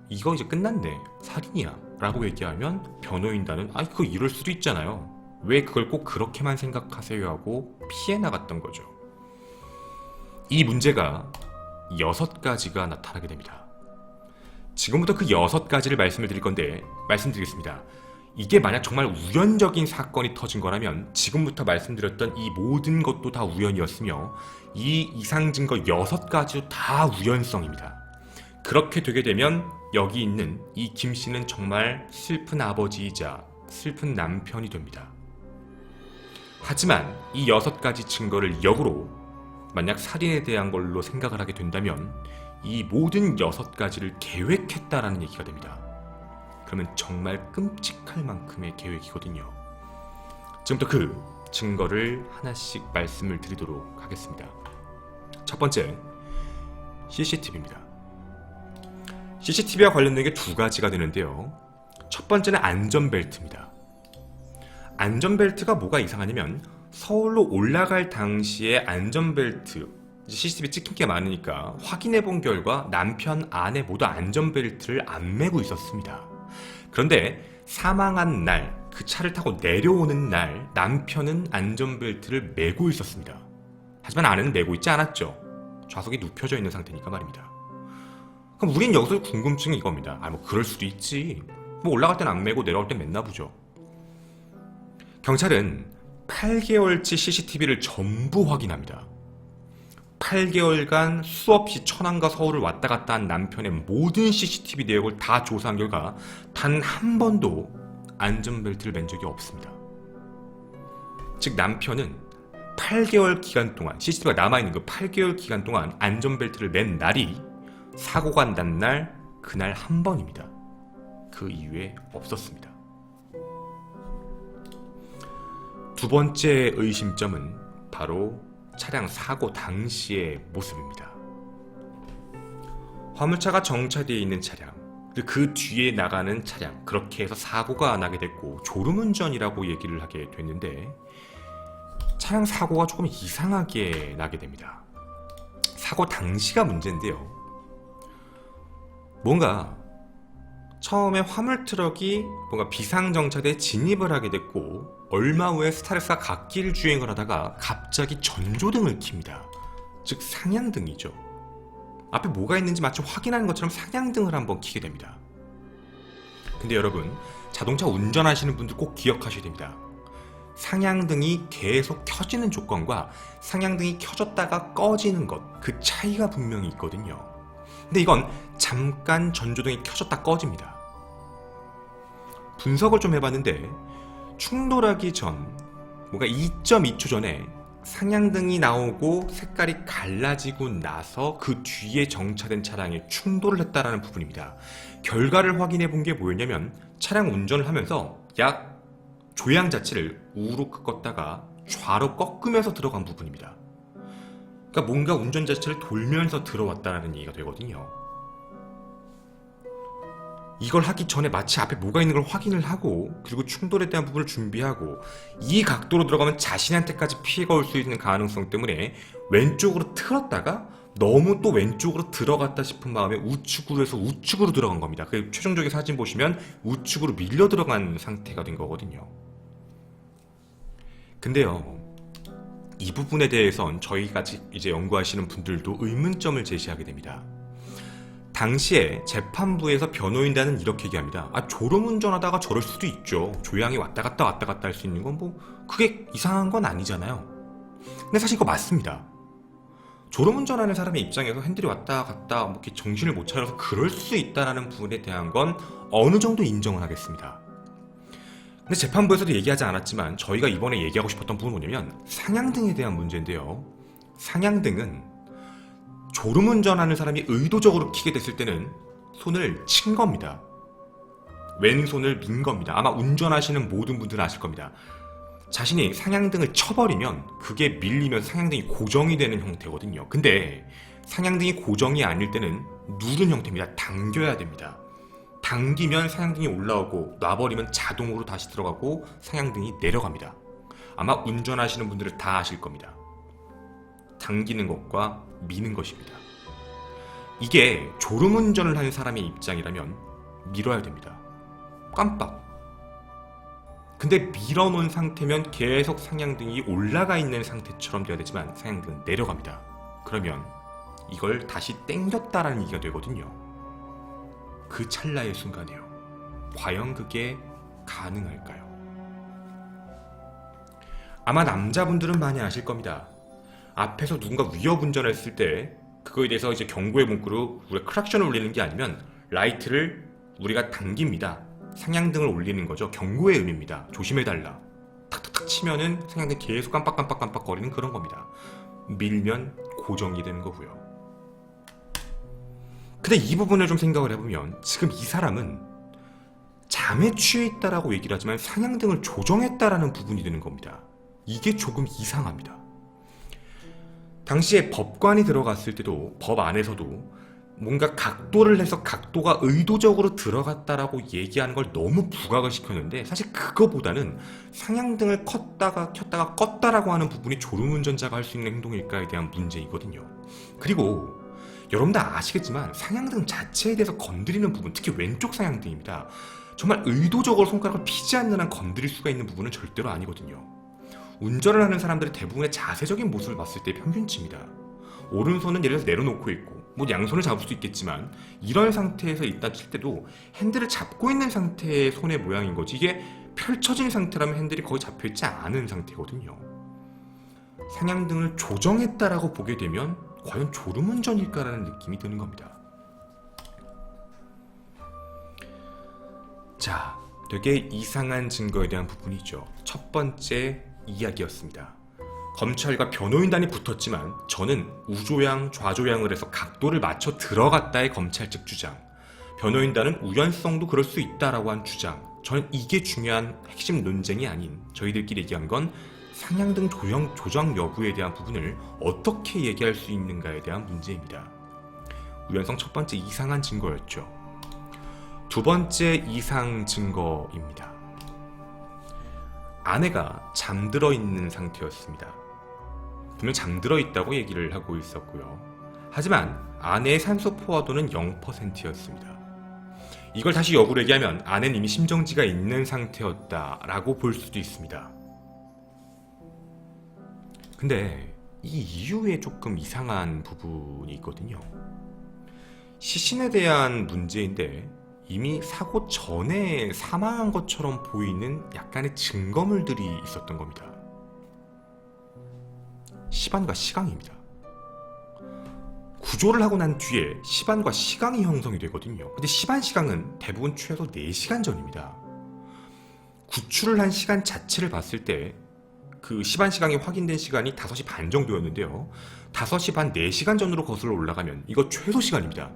이거 이제 끝났네, 살인이야 라고 얘기하면 변호인단은 아, 그거 이럴 수도 있잖아요, 왜 그걸 꼭 그렇게만 생각하세요 하고 피해 나갔던 거죠. 이 문제가 6가지가 나타나게 됩니다. 지금부터 그 6가지를 말씀을 드릴 건데 말씀드리겠습니다. 이게 만약 정말 우연적인 사건이 터진 거라면 지금부터 말씀드렸던 이 모든 것도 다 우연이었으며 이 이상 증거 6가지도 다 우연성입니다. 그렇게 되게 되면 여기 있는 이 김 씨는 정말 슬픈 아버지이자 슬픈 남편이 됩니다. 하지만 이 6가지 증거를 역으로 만약 살인에 대한 걸로 생각을 하게 된다면 이 모든 6가지를 계획했다라는 얘기가 됩니다. 그러면 정말 끔찍할 만큼의 계획이거든요. 지금부터 그 증거를 하나씩 말씀을 드리도록 하겠습니다. 첫 번째, CCTV입니다. CCTV와 관련된 게 2가지가 되는데요. 첫 번째는 안전벨트입니다. 안전벨트가 뭐가 이상하냐면 서울로 올라갈 당시에 안전벨트, CCTV 찍힌 게 많으니까 확인해 본 결과 남편, 아내 모두 안전벨트를 안 매고 있었습니다. 그런데 사망한 날, 그 차를 타고 내려오는 날 남편은 안전벨트를 매고 있었습니다. 하지만 아내는 매고 있지 않았죠. 좌석이 눕혀져 있는 상태니까 말입니다. 그럼 우린 여기서 궁금증이 이겁니다. 뭐 그럴 수도 있지. 뭐 올라갈 땐 안 매고 내려올 땐 맸나 보죠. 경찰은 8개월치 CCTV를 전부 확인합니다. 8개월간 수없이 천안과 서울을 왔다 갔다 한 남편의 모든 CCTV 내역을 다 조사한 결과 단 한 번도 안전벨트를 맨 적이 없습니다. 즉 남편은 8개월 기간 동안 CCTV가 남아있는 그 8개월 기간 동안 안전벨트를 맨 날이 사고가 난 날, 그날 한 번입니다. 그 이후에 없었습니다. 두 번째 의심점은 바로 차량 사고 당시의 모습입니다. 화물차가 정차되어 있는 차량, 그 뒤에 나가는 차량, 그렇게 해서 사고가 나게 됐고 졸음운전이라고 얘기를 하게 됐는데 차량 사고가 조금 이상하게 나게 됩니다. 사고 당시가 문제인데요. 뭔가 처음에 화물트럭이 뭔가 비상정차대에 진입을 하게 됐고 얼마 후에 스타렉스가 갓길 주행을 하다가 갑자기 전조등을 켭니다. 즉 상향등이죠. 앞에 뭐가 있는지 마치 확인하는 것처럼 상향등을 한번 켜게 됩니다. 근데 여러분, 자동차 운전하시는 분들 꼭 기억하셔야 됩니다. 상향등이 계속 켜지는 조건과 상향등이 켜졌다가 꺼지는 것, 그 차이가 분명히 있거든요. 근데 이건 잠깐 전조등이 켜졌다 꺼집니다. 분석을 좀 해봤는데 충돌하기 전 뭔가 2.2초 전에 상향등이 나오고 색깔이 갈라지고 나서 그 뒤에 정차된 차량에 충돌을 했다라는 부분입니다. 결과를 확인해 본 게 뭐였냐면 차량 운전을 하면서 약 조향 자체를 우로 꺾었다가 좌로 꺾으면서 들어간 부분입니다. 그러니까 뭔가 운전 자체를 돌면서 들어왔다는 얘기가 되거든요. 이걸 하기 전에 마치 앞에 뭐가 있는 걸 확인을 하고 그리고 충돌에 대한 부분을 준비하고 이 각도로 들어가면 자신한테까지 피해가 올 수 있는 가능성 때문에 왼쪽으로 틀었다가 너무 또 왼쪽으로 들어갔다 싶은 마음에 우측으로 해서 우측으로 들어간 겁니다. 그 최종적인 사진 보시면 우측으로 밀려 들어간 상태가 된 거거든요. 근데요, 이 부분에 대해선 저희가 이제 연구하시는 분들도 의문점을 제시하게 됩니다. 당시에 재판부에서 변호인단은 이렇게 얘기합니다. 졸음운전하다가 저럴 수도 있죠. 조향이 왔다 갔다 할 수 있는 건 뭐 그게 이상한 건 아니잖아요. 근데 사실 이거 맞습니다. 졸음운전하는 사람의 입장에서 핸들이 왔다 갔다 뭐 이렇게 정신을 못 차려서 그럴 수 있다는 부분에 대한 건 어느 정도 인정을 하겠습니다. 근데 재판부에서도 얘기하지 않았지만 저희가 이번에 얘기하고 싶었던 부분은 뭐냐면 상향등에 대한 문제인데요. 상향등은 졸음운전하는 사람이 의도적으로 켜게 됐을 때는 손을 친 겁니다. 왼손을 민 겁니다. 아마 운전하시는 모든 분들은 아실 겁니다. 자신이 상향등을 쳐버리면 그게 밀리면서 상향등이 고정이 되는 형태거든요. 근데 상향등이 고정이 아닐 때는 누른 형태입니다. 당겨야 됩니다. 당기면 상향등이 올라오고 놔버리면 자동으로 다시 들어가고 상향등이 내려갑니다. 아마 운전하시는 분들은 다 아실 겁니다. 당기는 것과 미는 것입니다. 이게 졸음운전을 하는 사람의 입장이라면 밀어야 됩니다. 깜빡. 근데 밀어놓은 상태면 계속 상향등이 올라가 있는 상태처럼 되어야 되지만 상향등은 내려갑니다. 그러면 이걸 다시 땡겼다라는 얘기가 되거든요. 그 찰나의 순간이에요. 과연 그게 가능할까요? 아마 남자분들은 많이 아실 겁니다. 앞에서 누군가 위협 운전을 했을 때 그거에 대해서 이제 경고의 문구로 우리가 크락션을 울리는 게 아니면 라이트를 우리가 당깁니다. 상향등을 올리는 거죠. 경고의 의미입니다. 조심해달라. 탁탁탁 치면은 상향등 계속 깜빡깜빡깜빡 거리는 그런 겁니다. 밀면 고정이 되는 거고요. 근데 이 부분을 좀 생각을 해보면 지금 이 사람은 잠에 취해 있다라고 얘기를 하지만 상향등을 조정했다라는 부분이 되는 겁니다. 이게 조금 이상합니다. 당시에 법관이 들어갔을 때도 법 안에서도 뭔가 각도를 해서 각도가 의도적으로 들어갔다라고 얘기하는 걸 너무 부각을 시켰는데 사실 그거보다는 상향등을 켰다가 껐다라고 하는 부분이 졸음운전자가 할 수 있는 행동일까에 대한 문제이거든요. 그리고 여러분들 아시겠지만 상향등 자체에 대해서 건드리는 부분, 특히 왼쪽 상향등입니다. 정말 의도적으로 손가락을 피지 않는 한 건드릴 수가 있는 부분은 절대로 아니거든요. 운전을 하는 사람들의 대부분의 자세적인 모습을 봤을 때 평균치입니다. 오른손은 예를 들어서 내려놓고 있고 뭐 양손을 잡을 수도 있겠지만 이런 상태에서 일단 칠 때도 핸들을 잡고 있는 상태의 손의 모양인 거지 이게 펼쳐진 상태라면 핸들이 거의 잡혀있지 않은 상태거든요. 상향등을 조정했다라고 보게 되면 과연 졸음운전일까라는 느낌이 드는 겁니다. 자, 되게 이상한 증거에 대한 부분이죠. 첫 번째 이야기였습니다. 검찰과 변호인단이 붙었지만 저는 우조양, 좌조양을 해서 각도를 맞춰 들어갔다의 검찰 측 주장, 변호인단은 우연성도 그럴 수 있다라고 한 주장, 저는 이게 중요한 핵심 논쟁이 아닌 저희들끼리 얘기한 건 상향등 조정 여부에 대한 부분을 어떻게 얘기할 수 있는가에 대한 문제입니다. 우연성 첫 번째 이상한 증거였죠. 두 번째 이상 증거입니다. 아내가 잠들어 있는 상태였습니다. 분명 잠들어 있다고 얘기를 하고 있었고요. 하지만 아내의 산소 포화도는 0%였습니다. 이걸 다시 역으로 얘기하면 아내는 이미 심정지가 있는 상태였다라고 볼 수도 있습니다. 근데 이 이유에 조금 이상한 부분이 있거든요. 시신에 대한 문제인데 이미 사고 전에 사망한 것처럼 보이는 약간의 증거물들이 있었던 겁니다. 시반과 시강입니다. 구조를 하고 난 뒤에 시반과 시강이 형성이 되거든요. 근데 시반 시강은 대부분 최소 4시간 전입니다. 구출을 한 시간 자체를 봤을 때 그 시반 시강이 확인된 시간이 5시 반 정도였는데요. 5시 반 4시간 전으로 거슬러 올라가면 이거 최소 시간입니다.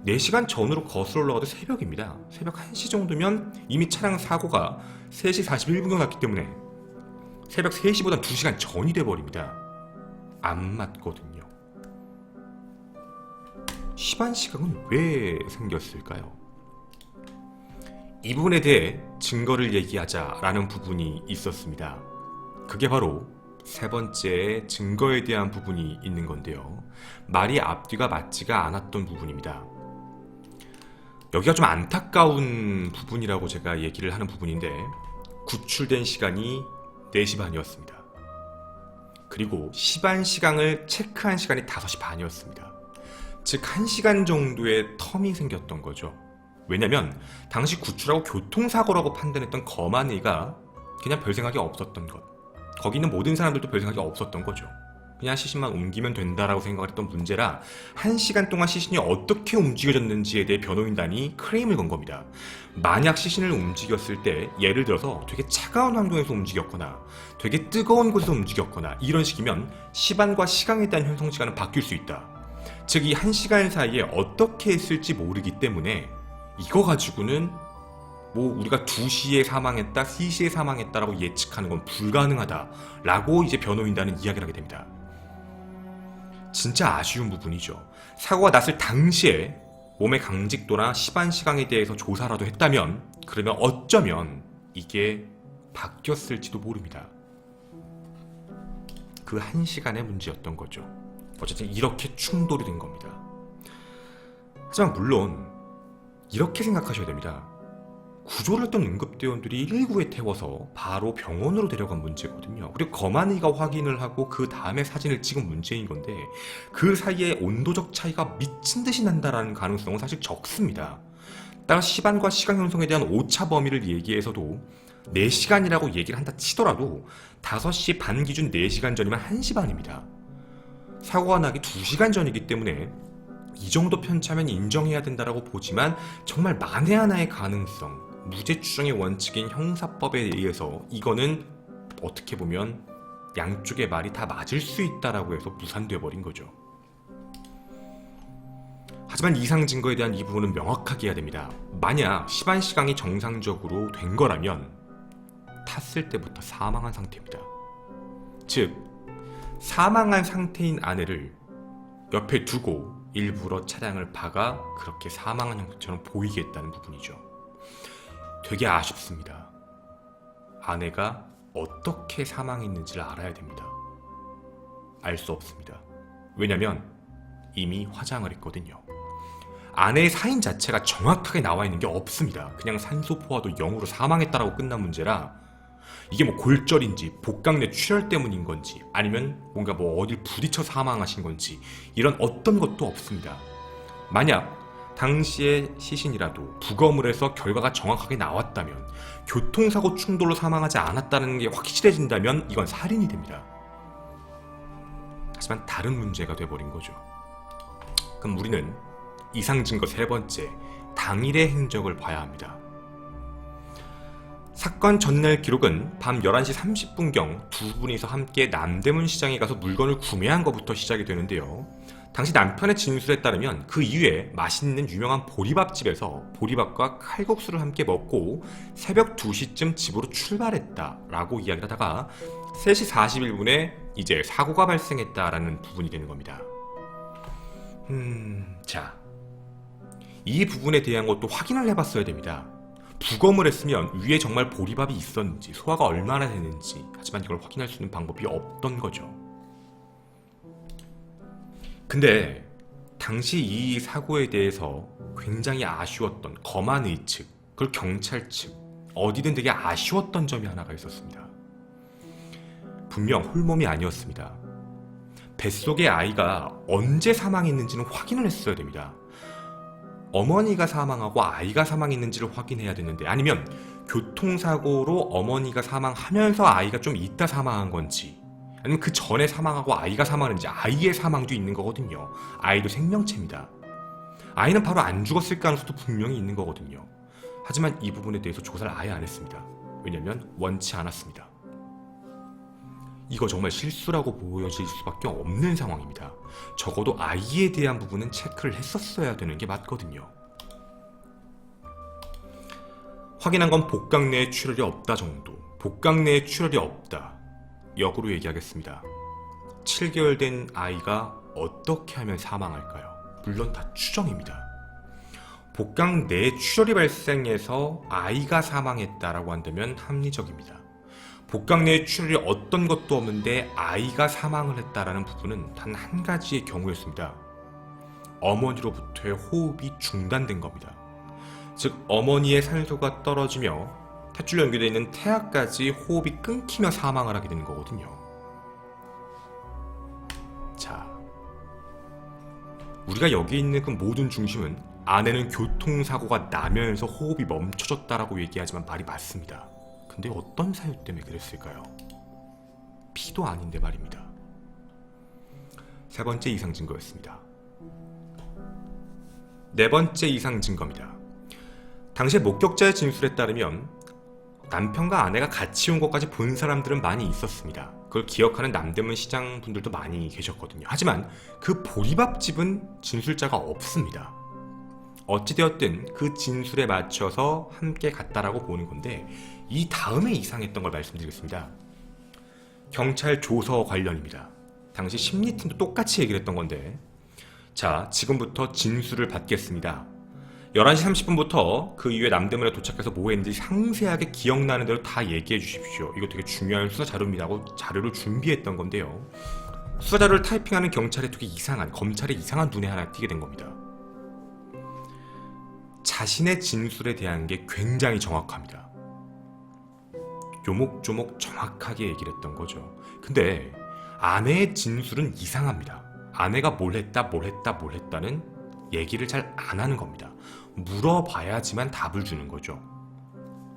4시간 전으로 거슬러 올라가도 새벽입니다. 새벽 1시 정도면 이미 차량 사고가 3시 41분경 났기 때문에 새벽 3시보다 2시간 전이 돼버립니다. 안 맞거든요. 시반 시각은 왜 생겼을까요? 이 부분에 대해 증거를 얘기하자라는 부분이 있었습니다. 그게 바로 세 번째 증거에 대한 부분이 있는 건데요. 말이 앞뒤가 맞지가 않았던 부분입니다. 여기가 좀 안타까운 부분이라고 제가 얘기를 하는 부분인데 구출된 시간이 4시 반이었습니다. 그리고 시반 시간을 체크한 시간이 5시 반이었습니다. 즉 1시간 정도의 텀이 생겼던 거죠. 왜냐면 당시 구출하고 교통사고라고 판단했던 검한 이가 그냥 별 생각이 없었던 것. 거기 있는 모든 사람들도 별 생각이 없었던 거죠. 그냥 시신만 옮기면 된다라고 생각을 했던 문제라 1시간 동안 시신이 어떻게 움직여졌는지에 대해 변호인단이 클레임을 건 겁니다. 만약 시신을 움직였을 때 예를 들어서 되게 차가운 환경에서 움직였거나 되게 뜨거운 곳에서 움직였거나 이런 식이면 시반과 시강에 대한 형성시간은 바뀔 수 있다. 즉 이 1시간 사이에 어떻게 했을지 모르기 때문에 이거 가지고는 뭐 우리가 2시에 사망했다, 3시에 사망했다라고 예측하는 건 불가능하다라고 이제 변호인단은 이야기를 하게 됩니다. 진짜 아쉬운 부분이죠. 사고가 났을 당시에 몸의 강직도나 시반 시강에 대해서 조사라도 했다면 그러면 어쩌면 이게 바뀌었을지도 모릅니다. 그 1시간의 문제였던 거죠. 어쨌든 이렇게 충돌이 된 겁니다. 하지만 물론 이렇게 생각하셔야 됩니다. 구조를 했던 응급대원들이 119에 태워서 바로 병원으로 데려간 문제거든요. 그리고 거만이가 확인을 하고 그 다음에 사진을 찍은 문제인 건데 그 사이에 온도적 차이가 미친 듯이 난다라는 가능성은 사실 적습니다. 따라 시반과 시간 형성에 대한 오차 범위를 얘기해서도 4시간이라고 얘기를 한다 치더라도 5시 반 기준 4시간 전이면 1시 반입니다. 사고가 나기 2시간 전이기 때문에 이 정도 편차면 인정해야 된다라고 보지만 정말 만에 하나의 가능성, 무죄 추정의 원칙인 형사법에 의해서 이거는 어떻게 보면 양쪽의 말이 다 맞을 수 있다라고 해서 무산돼 버린 거죠. 하지만 이상 증거에 대한 이 부분은 명확하게 해야 됩니다. 만약 시반 시간이 정상적으로 된 거라면 탔을 때부터 사망한 상태입니다. 즉 사망한 상태인 아내를 옆에 두고 일부러 차량을 박아 그렇게 사망한 형태처럼 보이게 했다는 부분이죠. 되게 아쉽습니다. 아내가 어떻게 사망했는지를 알아야 됩니다. 알 수 없습니다. 왜냐면 이미 화장을 했거든요. 아내의 사인 자체가 정확하게 나와 있는 게 없습니다. 그냥 산소 포화도 0으로 사망했다라고 끝난 문제라 이게 뭐 골절인지 복강내 출혈 때문인 건지 아니면 뭔가 뭐 어딜 부딪혀 사망하신 건지 이런 어떤 것도 없습니다. 만약 당시의 시신이라도 부검을 해서 결과가 정확하게 나왔다면 교통사고 충돌로 사망하지 않았다는 게 확실해진다면 이건 살인이 됩니다. 하지만 다른 문제가 돼버린 거죠. 그럼 우리는 이상 증거 세 번째, 당일의 행적을 봐야 합니다. 사건 전날 기록은 밤 11시 30분경 두 분이서 함께 남대문 시장에 가서 물건을 구매한 것부터 시작이 되는데요. 당시 남편의 진술에 따르면 그 이후에 맛있는 유명한 보리밥집에서 보리밥과 칼국수를 함께 먹고 새벽 2시쯤 집으로 출발했다라고 이야기를 하다가 3시 41분에 이제 사고가 발생했다라는 부분이 되는 겁니다. 자, 이 부분에 대한 것도 확인을 해봤어야 됩니다. 부검을 했으면 위에 정말 보리밥이 있었는지 소화가 얼마나 되는지 하지만 이걸 확인할 수 있는 방법이 없던 거죠. 근데 당시 이 사고에 대해서 굉장히 아쉬웠던 검안의 측, 그리고 경찰 측 어디든 되게 아쉬웠던 점이 하나가 있었습니다. 분명 홀몸이 아니었습니다. 뱃속의 아이가 언제 사망했는지는 확인을 했어야 됩니다. 어머니가 사망하고 아이가 사망했는지를 확인해야 되는데 아니면 교통사고로 어머니가 사망하면서 아이가 좀 있다 사망한 건지 아니면 그 전에 사망하고 아이가 사망했는지 아이의 사망도 있는 거거든요. 아이도 생명체입니다. 아이는 바로 안 죽었을 가능성도 분명히 있는 거거든요. 하지만 이 부분에 대해서 조사를 아예 안 했습니다. 왜냐면 원치 않았습니다. 이거 정말 실수라고 보여질 수밖에 없는 상황입니다. 적어도 아이에 대한 부분은 체크를 했었어야 되는 게 맞거든요. 확인한 건 복강 내에 출혈이 없다 정도. 복강 내에 출혈이 없다. 역으로 얘기하겠습니다. 7개월 된 아이가 어떻게 하면 사망할까요? 물론 다 추정입니다. 복강 내에 출혈이 발생해서 아이가 사망했다라고 한다면 합리적입니다. 복강 내에 출혈이 어떤 것도 없는데 아이가 사망을 했다라는 부분은 단 한 가지의 경우였습니다. 어머니로부터의 호흡이 중단된 겁니다. 즉 어머니의 산소가 떨어지며 탯줄로 연결되어 있는 태아까지 호흡이 끊기며 사망을 하게 되는 거거든요. 자, 우리가 여기 있는 그 모든 중심은 아내는 교통사고가 나면서 호흡이 멈춰졌다라고 얘기하지만 말이 맞습니다. 근데 어떤 사유 때문에 그랬을까요? 피도 아닌데 말입니다. 세 번째 이상 증거였습니다. 네 번째 이상 증거입니다. 당시 목격자의 진술에 따르면 남편과 아내가 같이 온 것까지 본 사람들은 많이 있었습니다. 그걸 기억하는 남대문 시장 분들도 많이 계셨거든요. 하지만 그 보리밥집은 진술자가 없습니다. 어찌되었든 그 진술에 맞춰서 함께 갔다라고 보는 건데 이 다음에 이상했던 걸 말씀드리겠습니다. 경찰 조서 관련입니다. 당시 심리팀도 똑같이 얘기를 했던 건데 자, 지금부터 진술을 받겠습니다. 11시 30분부터 그 이후에 남대문에 도착해서 뭐 했는지 상세하게 기억나는 대로 다 얘기해 주십시오. 이거 되게 중요한 수사 자료입니다 하고 자료를 준비했던 건데요. 수사 자료를 타이핑하는 경찰의 되게 이상한, 검찰의 이상한 눈에 하나 띄게 된 겁니다. 자신의 진술에 대한 게 굉장히 정확합니다. 요목조목 정확하게 얘기를 했던 거죠. 근데 아내의 진술은 이상합니다. 아내가 뭘 했다는 얘기를 잘 안 하는 겁니다. 물어봐야지만 답을 주는 거죠.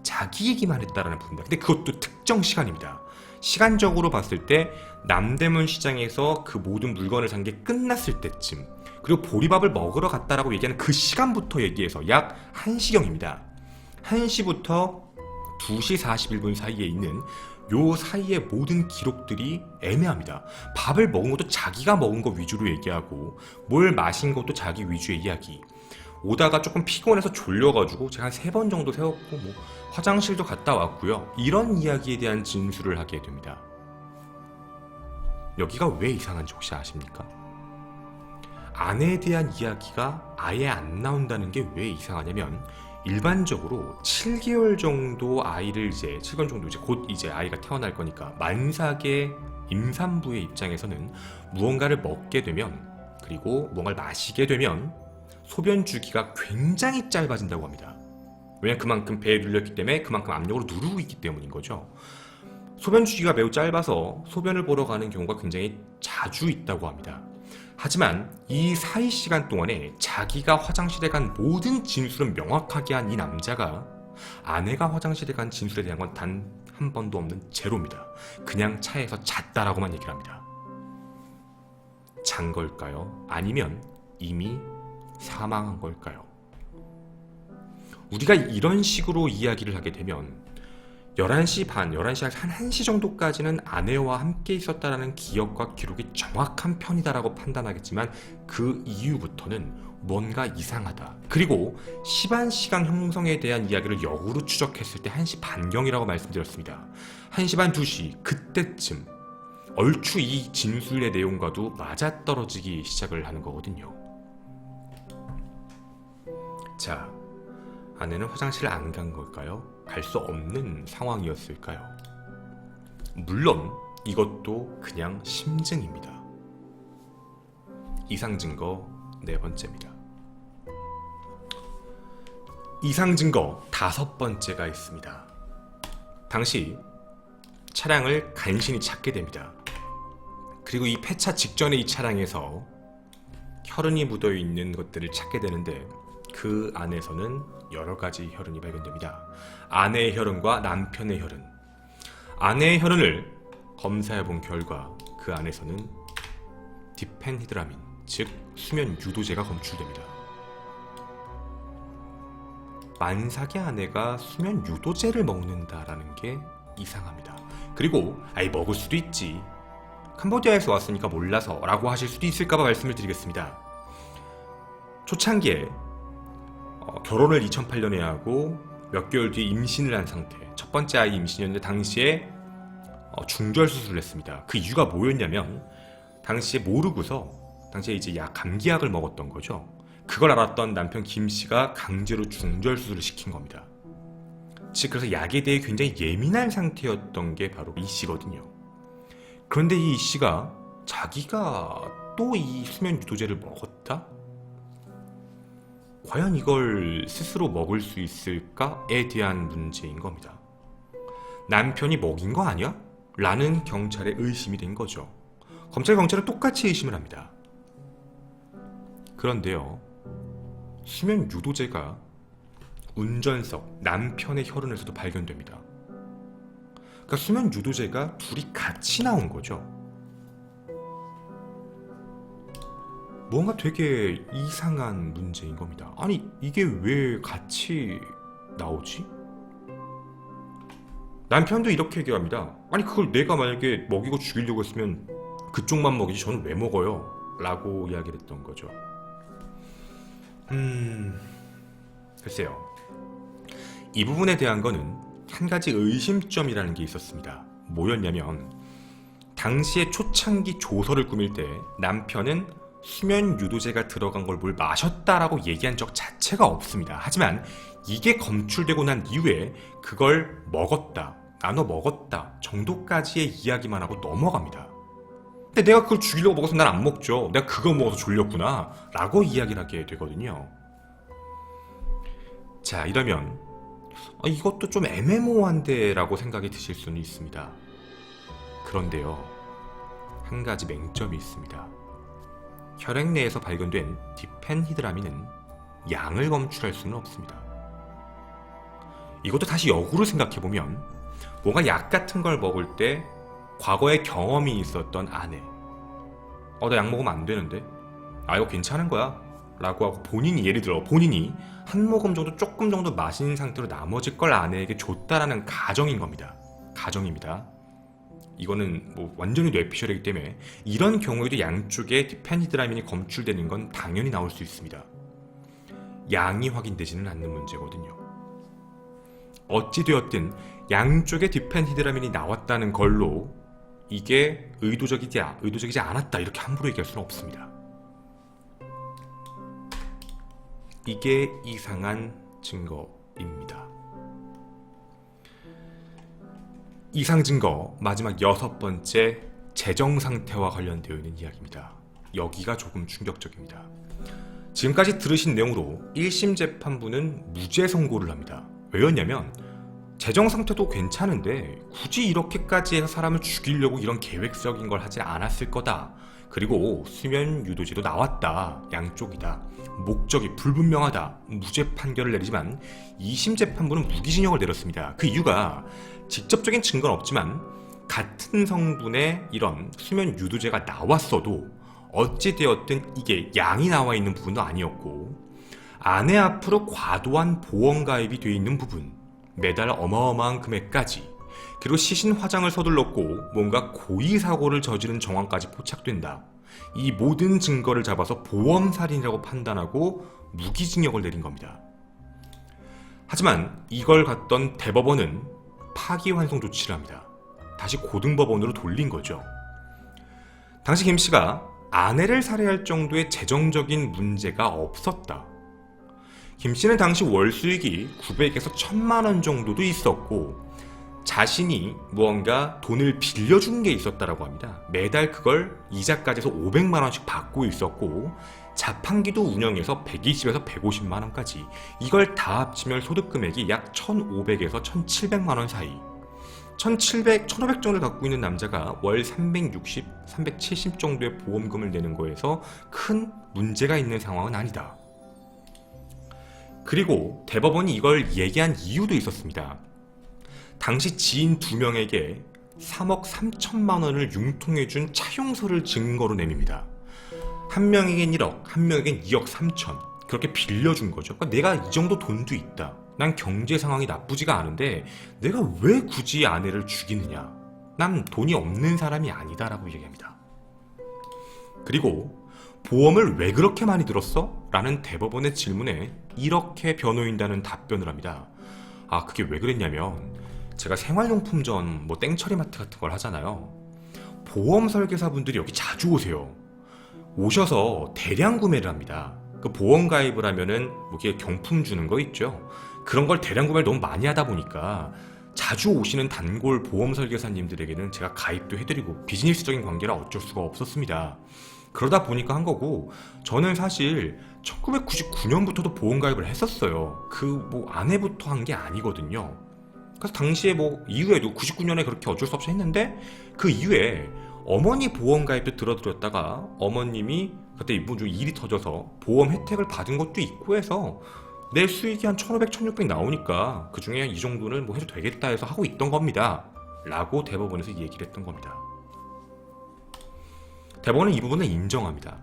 자기 얘기만 했다라는 부분입니다. 근데 그것도 특정 시간입니다. 시간적으로 봤을 때 남대문 시장에서 그 모든 물건을 산 게 끝났을 때쯤, 그리고 보리밥을 먹으러 갔다라고 얘기하는 그 시간부터 얘기해서 약 1시경입니다. 1시부터 2시 41분 사이에 있는 요 사이의 모든 기록들이 애매합니다. 밥을 먹은 것도 자기가 먹은 거 위주로 얘기하고, 뭘 마신 것도 자기 위주의 이야기. 오다가 조금 피곤해서 졸려가지고 제가 한 3번 정도 세웠고, 화장실도 갔다 왔고요. 이런 이야기에 대한 진술을 하게 됩니다. 여기가 왜 이상한지 혹시 아십니까? 아내에 대한 이야기가 아예 안 나온다는 게 왜 이상하냐면, 일반적으로 7개월 정도 아이를 7개월 정도 곧 아이가 태어날 거니까 만삭의 임산부의 입장에서는 무언가를 먹게 되면, 그리고 무언가를 마시게 되면 소변 주기가 굉장히 짧아진다고 합니다. 왜냐면 그만큼 배에 눌렸기 때문에 그만큼 압력으로 누르고 있기 때문인 거죠. 소변 주기가 매우 짧아서 소변을 보러 가는 경우가 굉장히 자주 있다고 합니다. 하지만 이 사이 시간 동안에 자기가 화장실에 간 모든 진술은 명확하게 한 이 남자가 아내가 화장실에 간 진술에 대한 건 단 한 번도 없는 제로입니다. 그냥 차에서 잤다라고만 얘기를 합니다. 잔 걸까요? 아니면 이미 사망한 걸까요? 우리가 이런 식으로 이야기를 하게 되면 11시 반, 11시 한 1시 정도까지는 아내와 함께 있었다라는 기억과 기록이 정확한 편이다라고 판단하겠지만, 그 이후부터는 뭔가 이상하다. 그리고 시반 시간 형성에 대한 이야기를 역으로 추적했을 때 1시 반경이라고 말씀드렸습니다. 1시 반, 2시 그때쯤 얼추 이 진술의 내용과도 맞아떨어지기 시작을 하는 거거든요. 자, 아내는 화장실 안 간 걸까요? 갈 수 없는 상황이었을까요? 물론 이것도 그냥 심증입니다. 이상 증거 4번째입니다. 이상 증거 5번째가 있습니다. 당시 차량을 간신히 찾게 됩니다. 그리고 이 폐차 직전에 이 차량에서 혈흔이 묻어있는 것들을 찾게 되는데, 그 안에서는 여러 가지 혈흔이 발견됩니다. 아내의 혈흔과 남편의 혈흔. 아내의 혈흔을 검사해본 결과 그 안에서는 디펜히드라민, 즉 수면 유도제가 검출됩니다. 만삭의 아내가 수면 유도제를 먹는다라는 게 이상합니다. 그리고 먹을 수도 있지, 캄보디아에서 왔으니까 몰라서 라고 하실 수도 있을까봐 말씀을 드리겠습니다. 초창기에 결혼을 2008년에 하고 몇 개월 뒤에 임신을 한 상태, 첫 번째 아이 임신이었는데 당시에 중절 수술을 했습니다. 그 이유가 뭐였냐면, 당시에 모르고서 당시에 감기약을 먹었던 거죠. 그걸 알았던 남편 김 씨가 강제로 중절 수술을 시킨 겁니다. 즉 그래서 약에 대해 굉장히 예민한 상태였던 게 바로 이 씨거든요. 그런데 이 씨가 자기가 또 이 수면 유도제를 먹었다? 과연 이걸 스스로 먹을 수 있을까에 대한 문제인 겁니다. 남편이 먹인 거 아니야? 라는 경찰의 의심이 된 거죠. 검찰, 경찰은 똑같이 의심을 합니다. 그런데요, 수면 유도제가 운전석, 남편의 혈흔에서도 발견됩니다. 그러니까 수면 유도제가 둘이 같이 나온 거죠. 뭔가 되게 이상한 문제인 겁니다. 아니, 이게 왜 같이 나오지? 남편도 이렇게 얘기합니다. 아니, 그걸 내가 만약에 먹이고 죽이려고 했으면 그쪽만 먹이지 저는 왜 먹어요? 라고 이야기를 했던 거죠. 글쎄요, 이 부분에 대한 거는 한 가지 의심점이라는 게 있었습니다. 뭐였냐면, 당시에 초창기 조서를 꾸밀 때 남편은 수면 유도제가 들어간 걸 뭘 마셨다라고 얘기한 적 자체가 없습니다. 하지만 이게 검출되고 난 이후에 그걸 먹었다, 나눠 먹었다 정도까지의 이야기만 하고 넘어갑니다. 근데 내가 그걸 죽이려고 먹어서 난 안 먹죠, 내가 그거 먹어서 졸렸구나 라고 이야기를 하게 되거든요. 자, 이러면 이것도 좀 애매모호한데 라고 생각이 드실 수는 있습니다. 그런데요, 한 가지 맹점이 있습니다. 혈액 내에서 발견된 디펜히드라민은 양을 검출할 수는 없습니다. 이것도 다시 역으로 생각해보면 뭔가 약 같은 걸 먹을 때 과거에 경험이 있었던 아내, 나 약 먹으면 안 되는데, 이거 괜찮은 거야 라고 하고 본인이, 예를 들어 본인이 한 모금 정도, 조금 정도 마신 상태로 나머지 걸 아내에게 줬다라는 가정인 겁니다. 가정입니다. 이거는 뭐 완전히 뇌피셜이기 때문에 이런 경우에도 양쪽에 디펜히드라민이 검출되는 건 당연히 나올 수 있습니다. 양이 확인되지는 않는 문제거든요. 어찌되었든 양쪽에 디펜히드라민이 나왔다는 걸로 이게 의도적이지 않았다 이렇게 함부로 얘기할 수는 없습니다. 이게 이상한 증거입니다. 이상 증거 마지막 6번째, 재정 상태와 관련되어 있는 이야기입니다. 여기가 조금 충격적입니다. 지금까지 들으신 내용으로 1심 재판부는 무죄 선고를 합니다. 왜였냐면 재정 상태도 괜찮은데 굳이 이렇게까지 해서 사람을 죽이려고 이런 계획적인 걸 하지 않았을 거다. 그리고 수면 유도제도 나왔다. 양쪽이다. 목적이 불분명하다. 무죄 판결을 내리지만 2심 재판부는 무기징역을 내렸습니다. 그 이유가 직접적인 증거는 없지만 같은 성분의 이런 수면 유도제가 나왔어도 어찌되었든 이게 양이 나와 있는 부분도 아니었고, 아내 앞으로 과도한 보험 가입이 되어 있는 부분, 매달 어마어마한 금액까지, 그리고 시신 화장을 서둘렀고 뭔가 고의 사고를 저지른 정황까지 포착된다. 이 모든 증거를 잡아서 보험살인이라고 판단하고 무기징역을 내린 겁니다. 하지만 이걸 갖던 대법원은 파기환송 조치를 합니다. 다시 고등법원으로 돌린 거죠. 당시 김씨가 아내를 살해할 정도의 재정적인 문제가 없었다. 김씨는 당시 월 수익이 900에서 1000만 원 정도도 있었고 자신이 무언가 돈을 빌려준 게 있었다라고 합니다. 매달 그걸 이자까지 해서 500만 원씩 받고 있었고 자판기도 운영해서 120에서 150만 원까지, 이걸 다 합치면 소득 금액이 약 1,500에서 1,700만 원 사이. 1,500 정도를 갖고 있는 남자가 월 360, 370 정도의 보험금을 내는 거에서 큰 문제가 있는 상황은 아니다. 그리고 대법원이 이걸 얘기한 이유도 있었습니다. 당시 지인 2명에게 3억 3천만 원을 융통해준 차용서를 증거로 내밉니다. 한 명에겐 1억, 한 명에겐 2억 3천, 그렇게 빌려준 거죠. 그러니까 내가 이 정도 돈도 있다. 난 경제 상황이 나쁘지가 않은데 내가 왜 굳이 아내를 죽이느냐. 난 돈이 없는 사람이 아니다라고 얘기합니다. 그리고 보험을 왜 그렇게 많이 들었어? 라는 대법원의 질문에 이렇게 변호인단은 답변을 합니다. 그게 왜 그랬냐면 제가 생활용품점, 땡처리마트 같은 걸 하잖아요. 보험 설계사분들이 여기 자주 오세요. 오셔서 대량 구매를 합니다. 그 보험 가입을 하면은 이게 경품 주는 거 있죠. 그런 걸 대량 구매를 너무 많이 하다 보니까 자주 오시는 단골 보험 설계사님들에게는 제가 가입도 해드리고 비즈니스적인 관계라 어쩔 수가 없었습니다. 그러다 보니까 한 거고, 저는 사실 1999년부터도 보험 가입을 했었어요. 아내부터 한 게 아니거든요. 그래서 당시에 이후에도 99년에 그렇게 어쩔 수 없이 했는데 그 이후에 어머니 보험 가입도 들어드렸다가 어머님이 그때 좀 일이 터져서 보험 혜택을 받은 것도 있고 해서 내 수익이 한 1,500, 1,600 나오니까 그 중에 이 정도는 해도 되겠다 해서 하고 있던 겁니다. 라고 대법원에서 얘기를 했던 겁니다. 대법원은 이 부분을 인정합니다.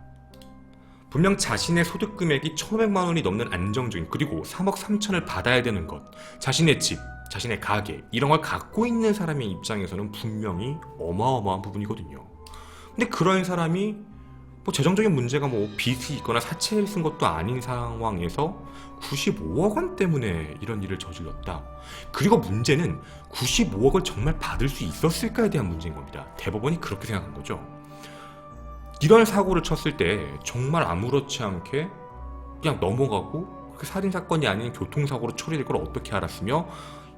분명 자신의 소득 금액이 1,500만 원이 넘는 안정적인, 그리고 3억 3천을 받아야 되는 것, 자신의 집, 자신의 가게, 이런 걸 갖고 있는 사람의 입장에서는 분명히 어마어마한 부분이거든요. 근데 그런 사람이 재정적인 문제가 빚이 있거나 사채를 쓴 것도 아닌 상황에서 95억 원 때문에 이런 일을 저질렀다. 그리고 문제는 95억을 정말 받을 수 있었을까에 대한 문제인 겁니다. 대법원이 그렇게 생각한 거죠. 이런 사고를 쳤을 때 정말 아무렇지 않게 그냥 넘어가고 살인사건이 아닌 교통사고로 처리될 걸 어떻게 알았으며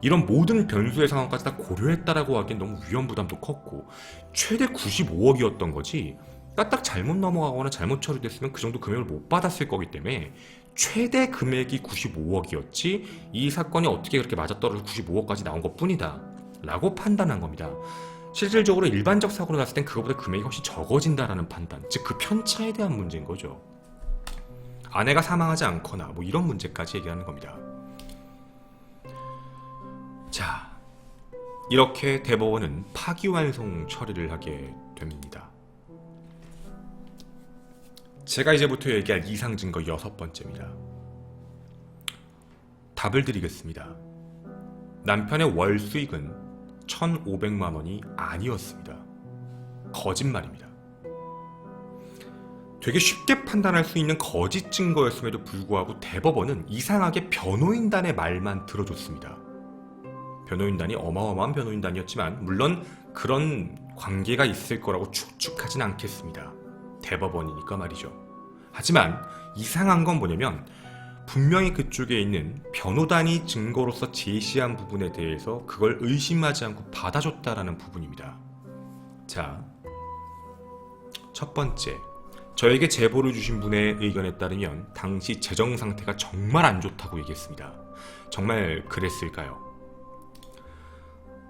이런 모든 변수의 상황까지 다 고려했다라고 하기엔 너무 위험부담도 컸고 최대 95억이었던 거지, 까딱 잘못 넘어가거나 잘못 처리됐으면 그 정도 금액을 못 받았을 거기 때문에 최대 금액이 95억이었지 이 사건이 어떻게 그렇게 맞아떨어져 95억까지 나온 것뿐이다 라고 판단한 겁니다. 실질적으로 일반적 사고로 났을 땐 그거보다 금액이 훨씬 적어진다라는 판단, 즉 그 편차에 대한 문제인 거죠. 아내가 사망하지 않거나 뭐 이런 문제까지 얘기하는 겁니다. 자, 이렇게 대법원은 파기환송 처리를 하게 됩니다. 제가 이제부터 얘기할 이상 증거 6번째입니다. 답을 드리겠습니다. 남편의 월 수익은 1,500만 원이 아니었습니다. 거짓말입니다. 되게 쉽게 판단할 수 있는 거짓 증거였음에도 불구하고 대법원은 이상하게 변호인단의 말만 들어줬습니다. 변호인단이 어마어마한 변호인단이었지만 물론 그런 관계가 있을 거라고 추측하진 않겠습니다. 대법원이니까 말이죠. 하지만 이상한 건 뭐냐면 분명히 그쪽에 있는 변호단이 증거로서 제시한 부분에 대해서 그걸 의심하지 않고 받아줬다라는 부분입니다. 자, 첫 번째, 저에게 제보를 주신 분의 의견에 따르면 당시 재정 상태가 정말 안 좋다고 얘기했습니다. 정말 그랬을까요?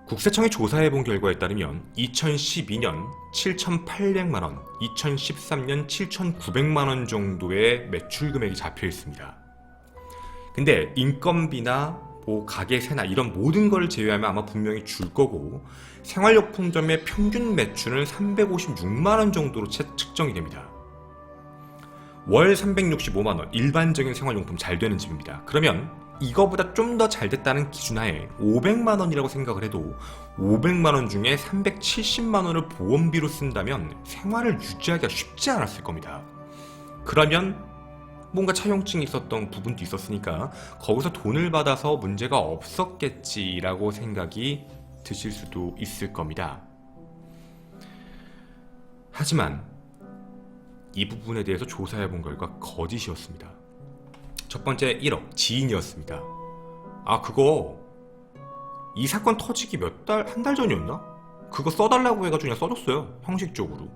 국세청이 조사해본 결과에 따르면 2012년 7,800만원, 2013년 7,900만원 정도의 매출 금액이 잡혀 있습니다. 근데 인건비나 뭐 가게세나 이런 모든 걸 제외하면 아마 분명히 줄 거고 생활용품점의 평균 매출은 356만원 정도로 측정이 됩니다. 월 365만원, 일반적인 생활용품 잘 되는 집입니다. 그러면 이거보다 좀 더 잘 됐다는 기준하에 500만원이라고 생각을 해도 500만원 중에 370만원을 보험비로 쓴다면 생활을 유지하기가 쉽지 않았을 겁니다. 그러면 뭔가 차용증이 있었던 부분도 있었으니까 거기서 돈을 받아서 문제가 없었겠지라고 생각이 드실 수도 있을 겁니다. 하지만 이 부분에 대해서 조사해본 결과 거짓이었습니다. 첫 번째 1억 지인이었습니다. 아 그거 이 사건 터지기 한 달 전이었나? 그거 써달라고 해가지고 그냥 써줬어요. 형식적으로.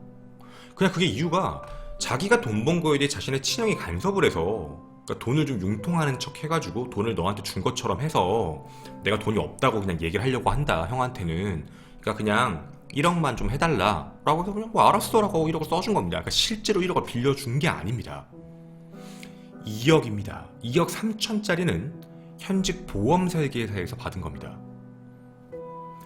그냥 그게 이유가 자기가 돈 번 거에 대해 자신의 친형이 간섭을 해서 그러니까 돈을 좀 융통하는 척 해가지고 돈을 너한테 준 것처럼 해서 내가 돈이 없다고 그냥 얘기를 하려고 한다 형한테는. 그러니까 그냥 1억만 좀 해달라 라고 해서 그냥 뭐 알았어 라고 1억을 써준 겁니다. 그러니까 실제로 1억을 빌려준 게 아닙니다. 2억입니다. 2억 3천짜리는 현직 보험 설계사에서 받은 겁니다.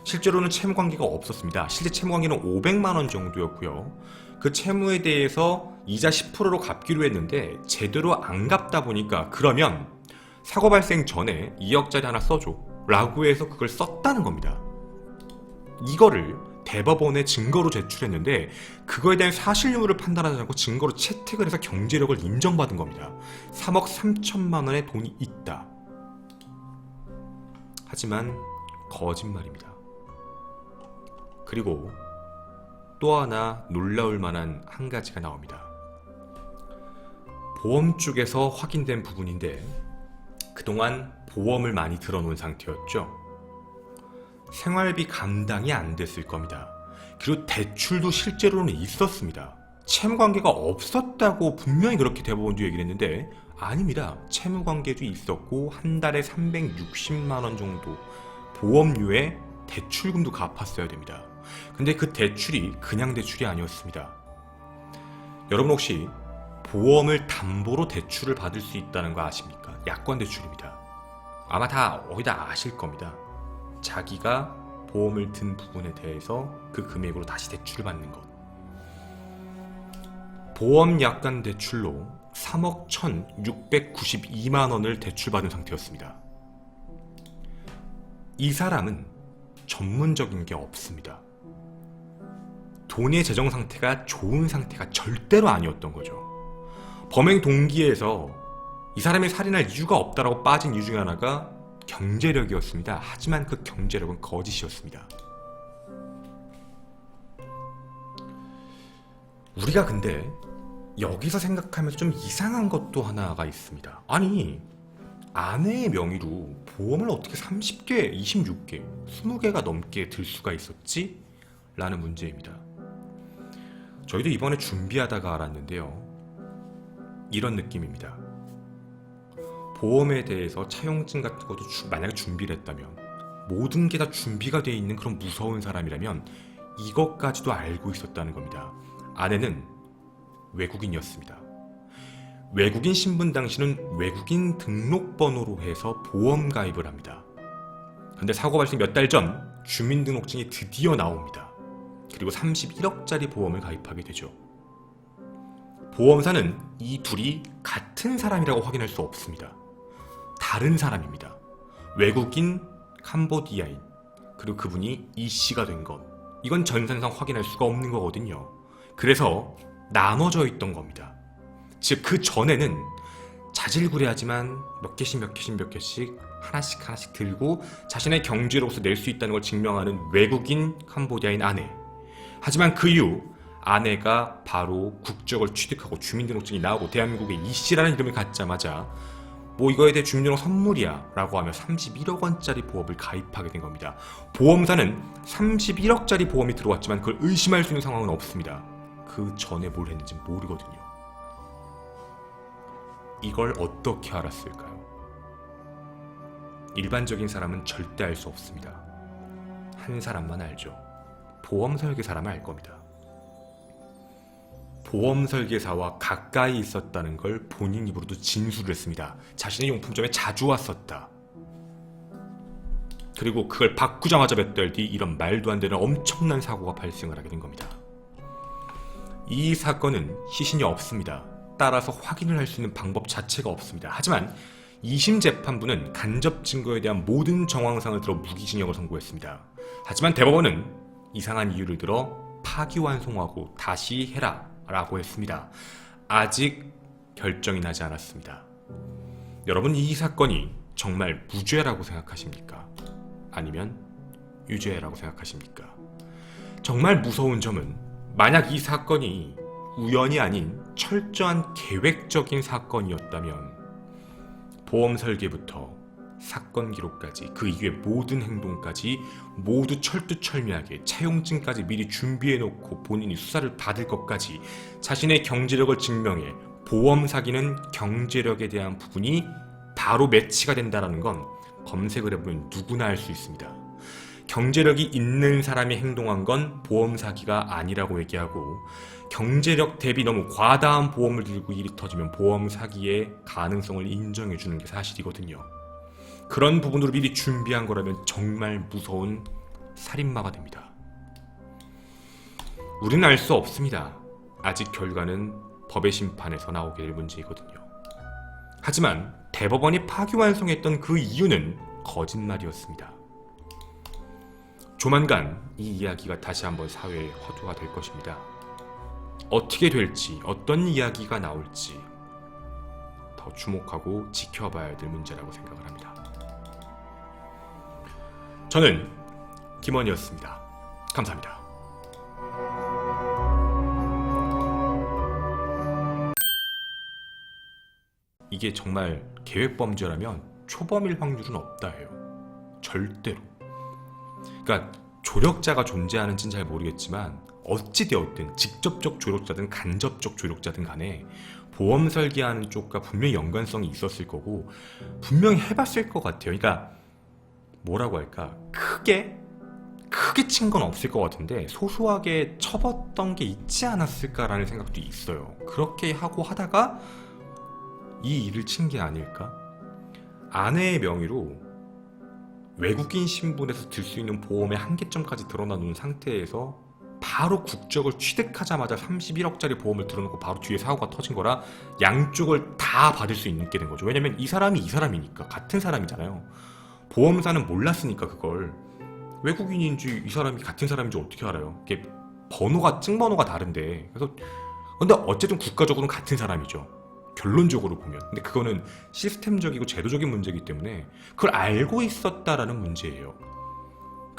실제로는 채무관계가 없었습니다. 실제 채무관계는 500만원 정도였고요. 그 채무에 대해서 이자 10%로 갚기로 했는데 제대로 안 갚다 보니까 그러면 사고 발생 전에 2억짜리 하나 써줘 라고 해서 그걸 썼다는 겁니다. 이거를 대법원에 증거로 제출했는데 그거에 대한 사실 유무를 판단하지 않고 증거로 채택을 해서 경제력을 인정받은 겁니다. 3억 3천만 원의 돈이 있다. 하지만 거짓말입니다. 그리고 또 하나 놀라울 만한 한 가지가 나옵니다. 보험 쪽에서 확인된 부분인데 그동안 보험을 많이 들어놓은 상태였죠. 생활비 감당이 안 됐을 겁니다. 그리고 대출도 실제로는 있었습니다. 채무관계가 없었다고 분명히 그렇게 대법원도 얘기를 했는데 아닙니다. 채무관계도 있었고 한 달에 360만원 정도 보험료에 대출금도 갚았어야 됩니다. 근데 그 대출이 그냥 대출이 아니었습니다. 여러분 혹시 보험을 담보로 대출을 받을 수 있다는 거 아십니까? 약관 대출입니다. 아마 다 거의 다 아실 겁니다. 자기가 보험을 든 부분에 대해서 그 금액으로 다시 대출을 받는 것. 보험 약관 대출로 3억 1,692만 원을 대출받은 상태였습니다. 이 사람은 전문적인 게 없습니다. 돈의 재정 상태가 좋은 상태가 절대로 아니었던 거죠. 범행 동기에서 이 사람이 살인할 이유가 없다라고 빠진 이유 중에 하나가 경제력이었습니다. 하지만 그 경제력은 거짓이었습니다. 우리가 근데 여기서 생각하면서 좀 이상한 것도 하나가 있습니다. 아니 아내의 명의로 보험을 어떻게 30개, 26개, 20개가 넘게 들 수가 있었지? 라는 문제입니다. 저희도 이번에 준비하다가 알았는데요. 이런 느낌입니다. 보험에 대해서 차용증 같은 것도 만약에 준비를 했다면, 모든 게 다 준비가 되어 있는 그런 무서운 사람이라면 이것까지도 알고 있었다는 겁니다. 아내는 외국인이었습니다. 외국인 신분 당시는 외국인 등록번호로 해서 보험 가입을 합니다. 그런데 사고 발생 몇 달 전 주민등록증이 드디어 나옵니다. 그리고 31억짜리 보험을 가입하게 되죠. 보험사는 이 둘이 같은 사람이라고 확인할 수 없습니다. 다른 사람입니다. 외국인 캄보디아인, 그리고 그분이 이 씨가 된 것, 이건 전산상 확인할 수가 없는 거거든요. 그래서 나눠져 있던 겁니다. 즉 그 전에는 자질구레하지만 몇 개씩 하나씩 들고 자신의 경제로서 낼 수 있다는 걸 증명하는 외국인 캄보디아인 아내. 하지만 그 이후 아내가 바로 국적을 취득하고 주민등록증이 나오고 대한민국에 이 씨라는 이름을 갖자마자 뭐 이거에 대해 주민등록 선물이야 라고 하며 31억 원짜리 보험을 가입하게 된 겁니다. 보험사는 31억짜리 보험이 들어왔지만 그걸 의심할 수 있는 상황은 없습니다. 그 전에 뭘 했는지 모르거든요. 이걸 어떻게 알았을까요? 일반적인 사람은 절대 알 수 없습니다. 한 사람만 알죠. 보험 설계사라면 알 겁니다. 보험 설계사와 가까이 있었다는 걸 본인 입으로도 진술을 했습니다. 자신의 용품점에 자주 왔었다. 그리고 그걸 바꾸자마자 몇 달 뒤 이런 말도 안 되는 엄청난 사고가 발생을 하게 된 겁니다. 이 사건은 시신이 없습니다. 따라서 확인을 할 수 있는 방법 자체가 없습니다. 하지만 2심 재판부는 간접 증거에 대한 모든 정황상을 들어 무기징역을 선고했습니다. 하지만 대법원은 이상한 이유를 들어 파기환송하고 다시 해라 라고 했습니다. 아직 결정이 나지 않았습니다. 여러분, 이 사건이 정말 무죄라고 생각하십니까? 아니면 유죄라고 생각하십니까? 정말 무서운 점은 만약 이 사건이 우연이 아닌 철저한 계획적인 사건이었다면 보험 설계부터 사건 기록까지 그 이후의 모든 행동까지 모두 철두철미하게 차용증까지 미리 준비해놓고 본인이 수사를 받을 것까지 자신의 경제력을 증명해 보험 사기는 경제력에 대한 부분이 바로 매치가 된다는 건 검색을 해보면 누구나 알 수 있습니다. 경제력이 있는 사람이 행동한 건 보험 사기가 아니라고 얘기하고 경제력 대비 너무 과다한 보험을 들고 일이 터지면 보험 사기의 가능성을 인정해주는 게 사실이거든요. 그런 부분으로 미리 준비한 거라면 정말 무서운 살인마가 됩니다. 우리는 알 수 없습니다. 아직 결과는 법의 심판에서 나오게 될 문제이거든요. 하지만 대법원이 파기환송했던 그 이유는 거짓말이었습니다. 조만간 이 이야기가 다시 한번 사회에 화두가 될 것입니다. 어떻게 될지, 어떤 이야기가 나올지 더 주목하고 지켜봐야 될 문제라고 생각을 합니다. 저는 김원희였습니다. 감사합니다. 이게 정말 계획범죄라면 초범일 확률은 없다 해요. 절대로. 그러니까 조력자가 존재하는지는 잘 모르겠지만 어찌되었든 직접적 조력자든 간접적 조력자든 간에 보험 설계하는 쪽과 분명히 연관성이 있었을 거고 분명히 해봤을 것 같아요. 그러니까 뭐라고 할까, 크게 친 건 없을 것 같은데 소소하게 쳐봤던 게 있지 않았을까라는 생각도 있어요. 그렇게 하고 하다가 이 일을 친 게 아닐까? 아내의 명의로 외국인 신분에서 들 수 있는 보험의 한계점까지 드러나 놓은 상태에서 바로 국적을 취득하자마자 31억짜리 보험을 들어놓고 바로 뒤에 사고가 터진 거라 양쪽을 다 받을 수 있게 된 거죠. 왜냐면 이 사람이 이 사람이니까, 같은 사람이잖아요. 보험사는 몰랐으니까 그걸 외국인인지 이 사람이 같은 사람인지 어떻게 알아요? 이게 번호가, 증번호가 다른데. 그래서 근데 어쨌든 국가적으로는 같은 사람이죠. 결론적으로 보면. 근데 그거는 시스템적이고 제도적인 문제이기 때문에 그걸 알고 있었다라는 문제예요.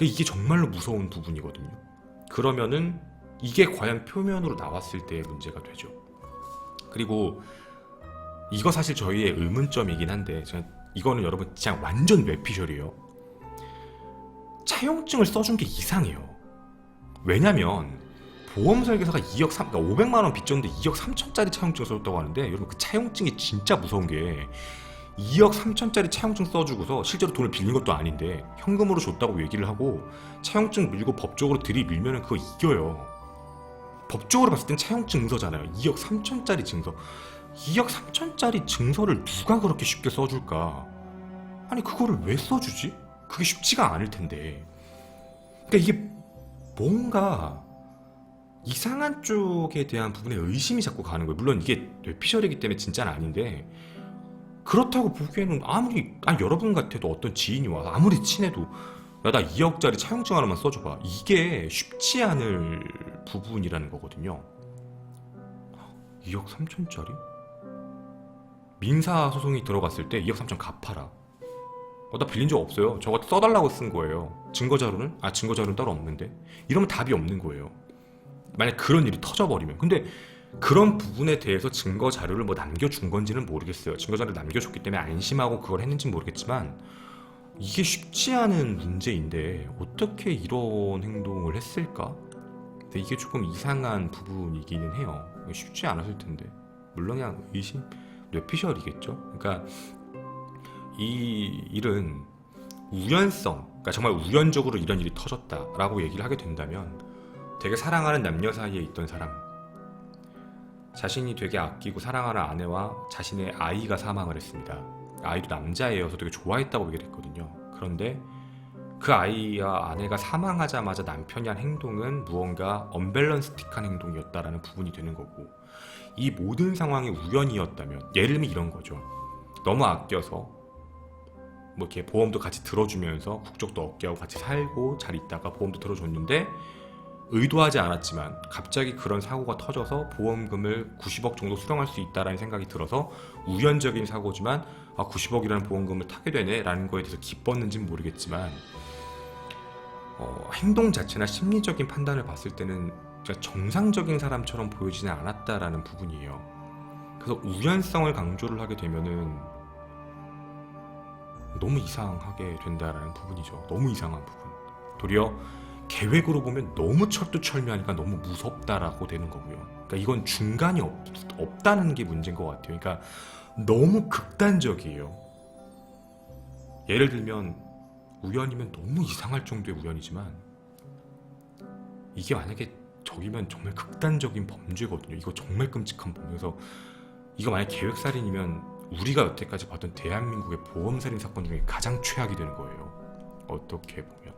이게 정말로 무서운 부분이거든요. 그러면은 이게 과연 표면으로 나왔을 때의 문제가 되죠. 그리고 이거 사실 저희의 의문점이긴 한데 이거는 여러분 그냥 완전 뇌피셜이에요. 차용증을 써준 게 이상해요. 왜냐면 보험 설계사가 2억 3, 그러니까 500만 원 빚졌는데 2억 3천짜리 차용증을 써줬다고 하는데 여러분 그 차용증이 진짜 무서운 게 2억 3천짜리 차용증 써주고서 실제로 돈을 빌린 것도 아닌데 현금으로 줬다고 얘기를 하고 차용증 밀고 법적으로 들이밀면은 그거 이겨요. 법적으로 봤을 땐 차용증 증서잖아요. 2억 3천짜리 증서. 2억 3천짜리 증서를 누가 그렇게 쉽게 써줄까? 아니 그거를 왜 써주지? 그게 쉽지가 않을 텐데. 그러니까 이게 뭔가 이상한 쪽에 대한 부분에 의심이 자꾸 가는 거예요. 물론 이게 뇌피셜이기 때문에 진짜는 아닌데 그렇다고 보기에는 여러분 같아도 어떤 지인이 와서 아무리 친해도 야 나 2억짜리 차용증 하나만 써줘봐. 이게 쉽지 않을 부분이라는 거거든요. 2억 3천짜리? 민사소송이 들어갔을 때 2억 3천 갚아라. 나 빌린 적 없어요. 저거 써달라고 쓴 거예요. 증거자료는? 증거자료는 따로 없는데. 이러면 답이 없는 거예요. 만약 그런 일이 터져버리면. 근데 그런 부분에 대해서 증거자료를 뭐 남겨준 건지는 모르겠어요. 증거자료를 남겨줬기 때문에 안심하고 그걸 했는지는 모르겠지만 이게 쉽지 않은 문제인데 어떻게 이런 행동을 했을까? 근데 이게 조금 이상한 부분이기는 해요. 쉽지 않았을 텐데. 물론 그냥 의심, 뇌피셜이겠죠. 그러니까 이 일은 우연성, 그러니까 정말 우연적으로 이런 일이 터졌다라고 얘기를 하게 된다면 되게 사랑하는 남녀 사이에 있던 사람, 자신이 되게 아끼고 사랑하는 아내와 자신의 아이가 사망을 했습니다. 아이도 남자애여서 되게 좋아했다고 얘기를 했거든요. 그런데 그 아이와 아내가 사망하자마자 남편이 한 행동은 무언가 언밸런스틱한 행동이었다라는 부분이 되는 거고, 이 모든 상황이 우연이었다면, 예를 들면 이런 거죠. 너무 아껴서 뭐 이렇게 보험도 같이 들어주면서 국적도 얻게 하고 같이 살고 잘 있다가 보험도 들어줬는데 의도하지 않았지만 갑자기 그런 사고가 터져서 보험금을 90억 정도 수령할 수 있다라는 생각이 들어서 우연적인 사고지만 90억이라는 보험금을 타게 되네 라는 거에 대해서 기뻤는지는 모르겠지만 행동 자체나 심리적인 판단을 봤을 때는 정상적인 사람처럼 보여지지 않았다라는 부분이에요. 그래서 우연성을 강조를 하게 되면은 너무 이상하게 된다라는 부분이죠. 너무 이상한 부분. 도리어 계획으로 보면 너무 철두철미하니까 너무 무섭다라고 되는 거고요. 그러니까 이건 중간이 없다는 게 문제인 것 같아요. 그러니까 너무 극단적이에요. 예를 들면 우연이면 너무 이상할 정도의 우연이지만 이게 만약에 저기면 정말 극단적인 범죄거든요. 이거 정말 끔찍한 범죄여서 이거 만약 계획살인이면 우리가 여태까지 봤던 대한민국의 보험살인 사건 중에 가장 최악이 되는 거예요. 어떻게 보면.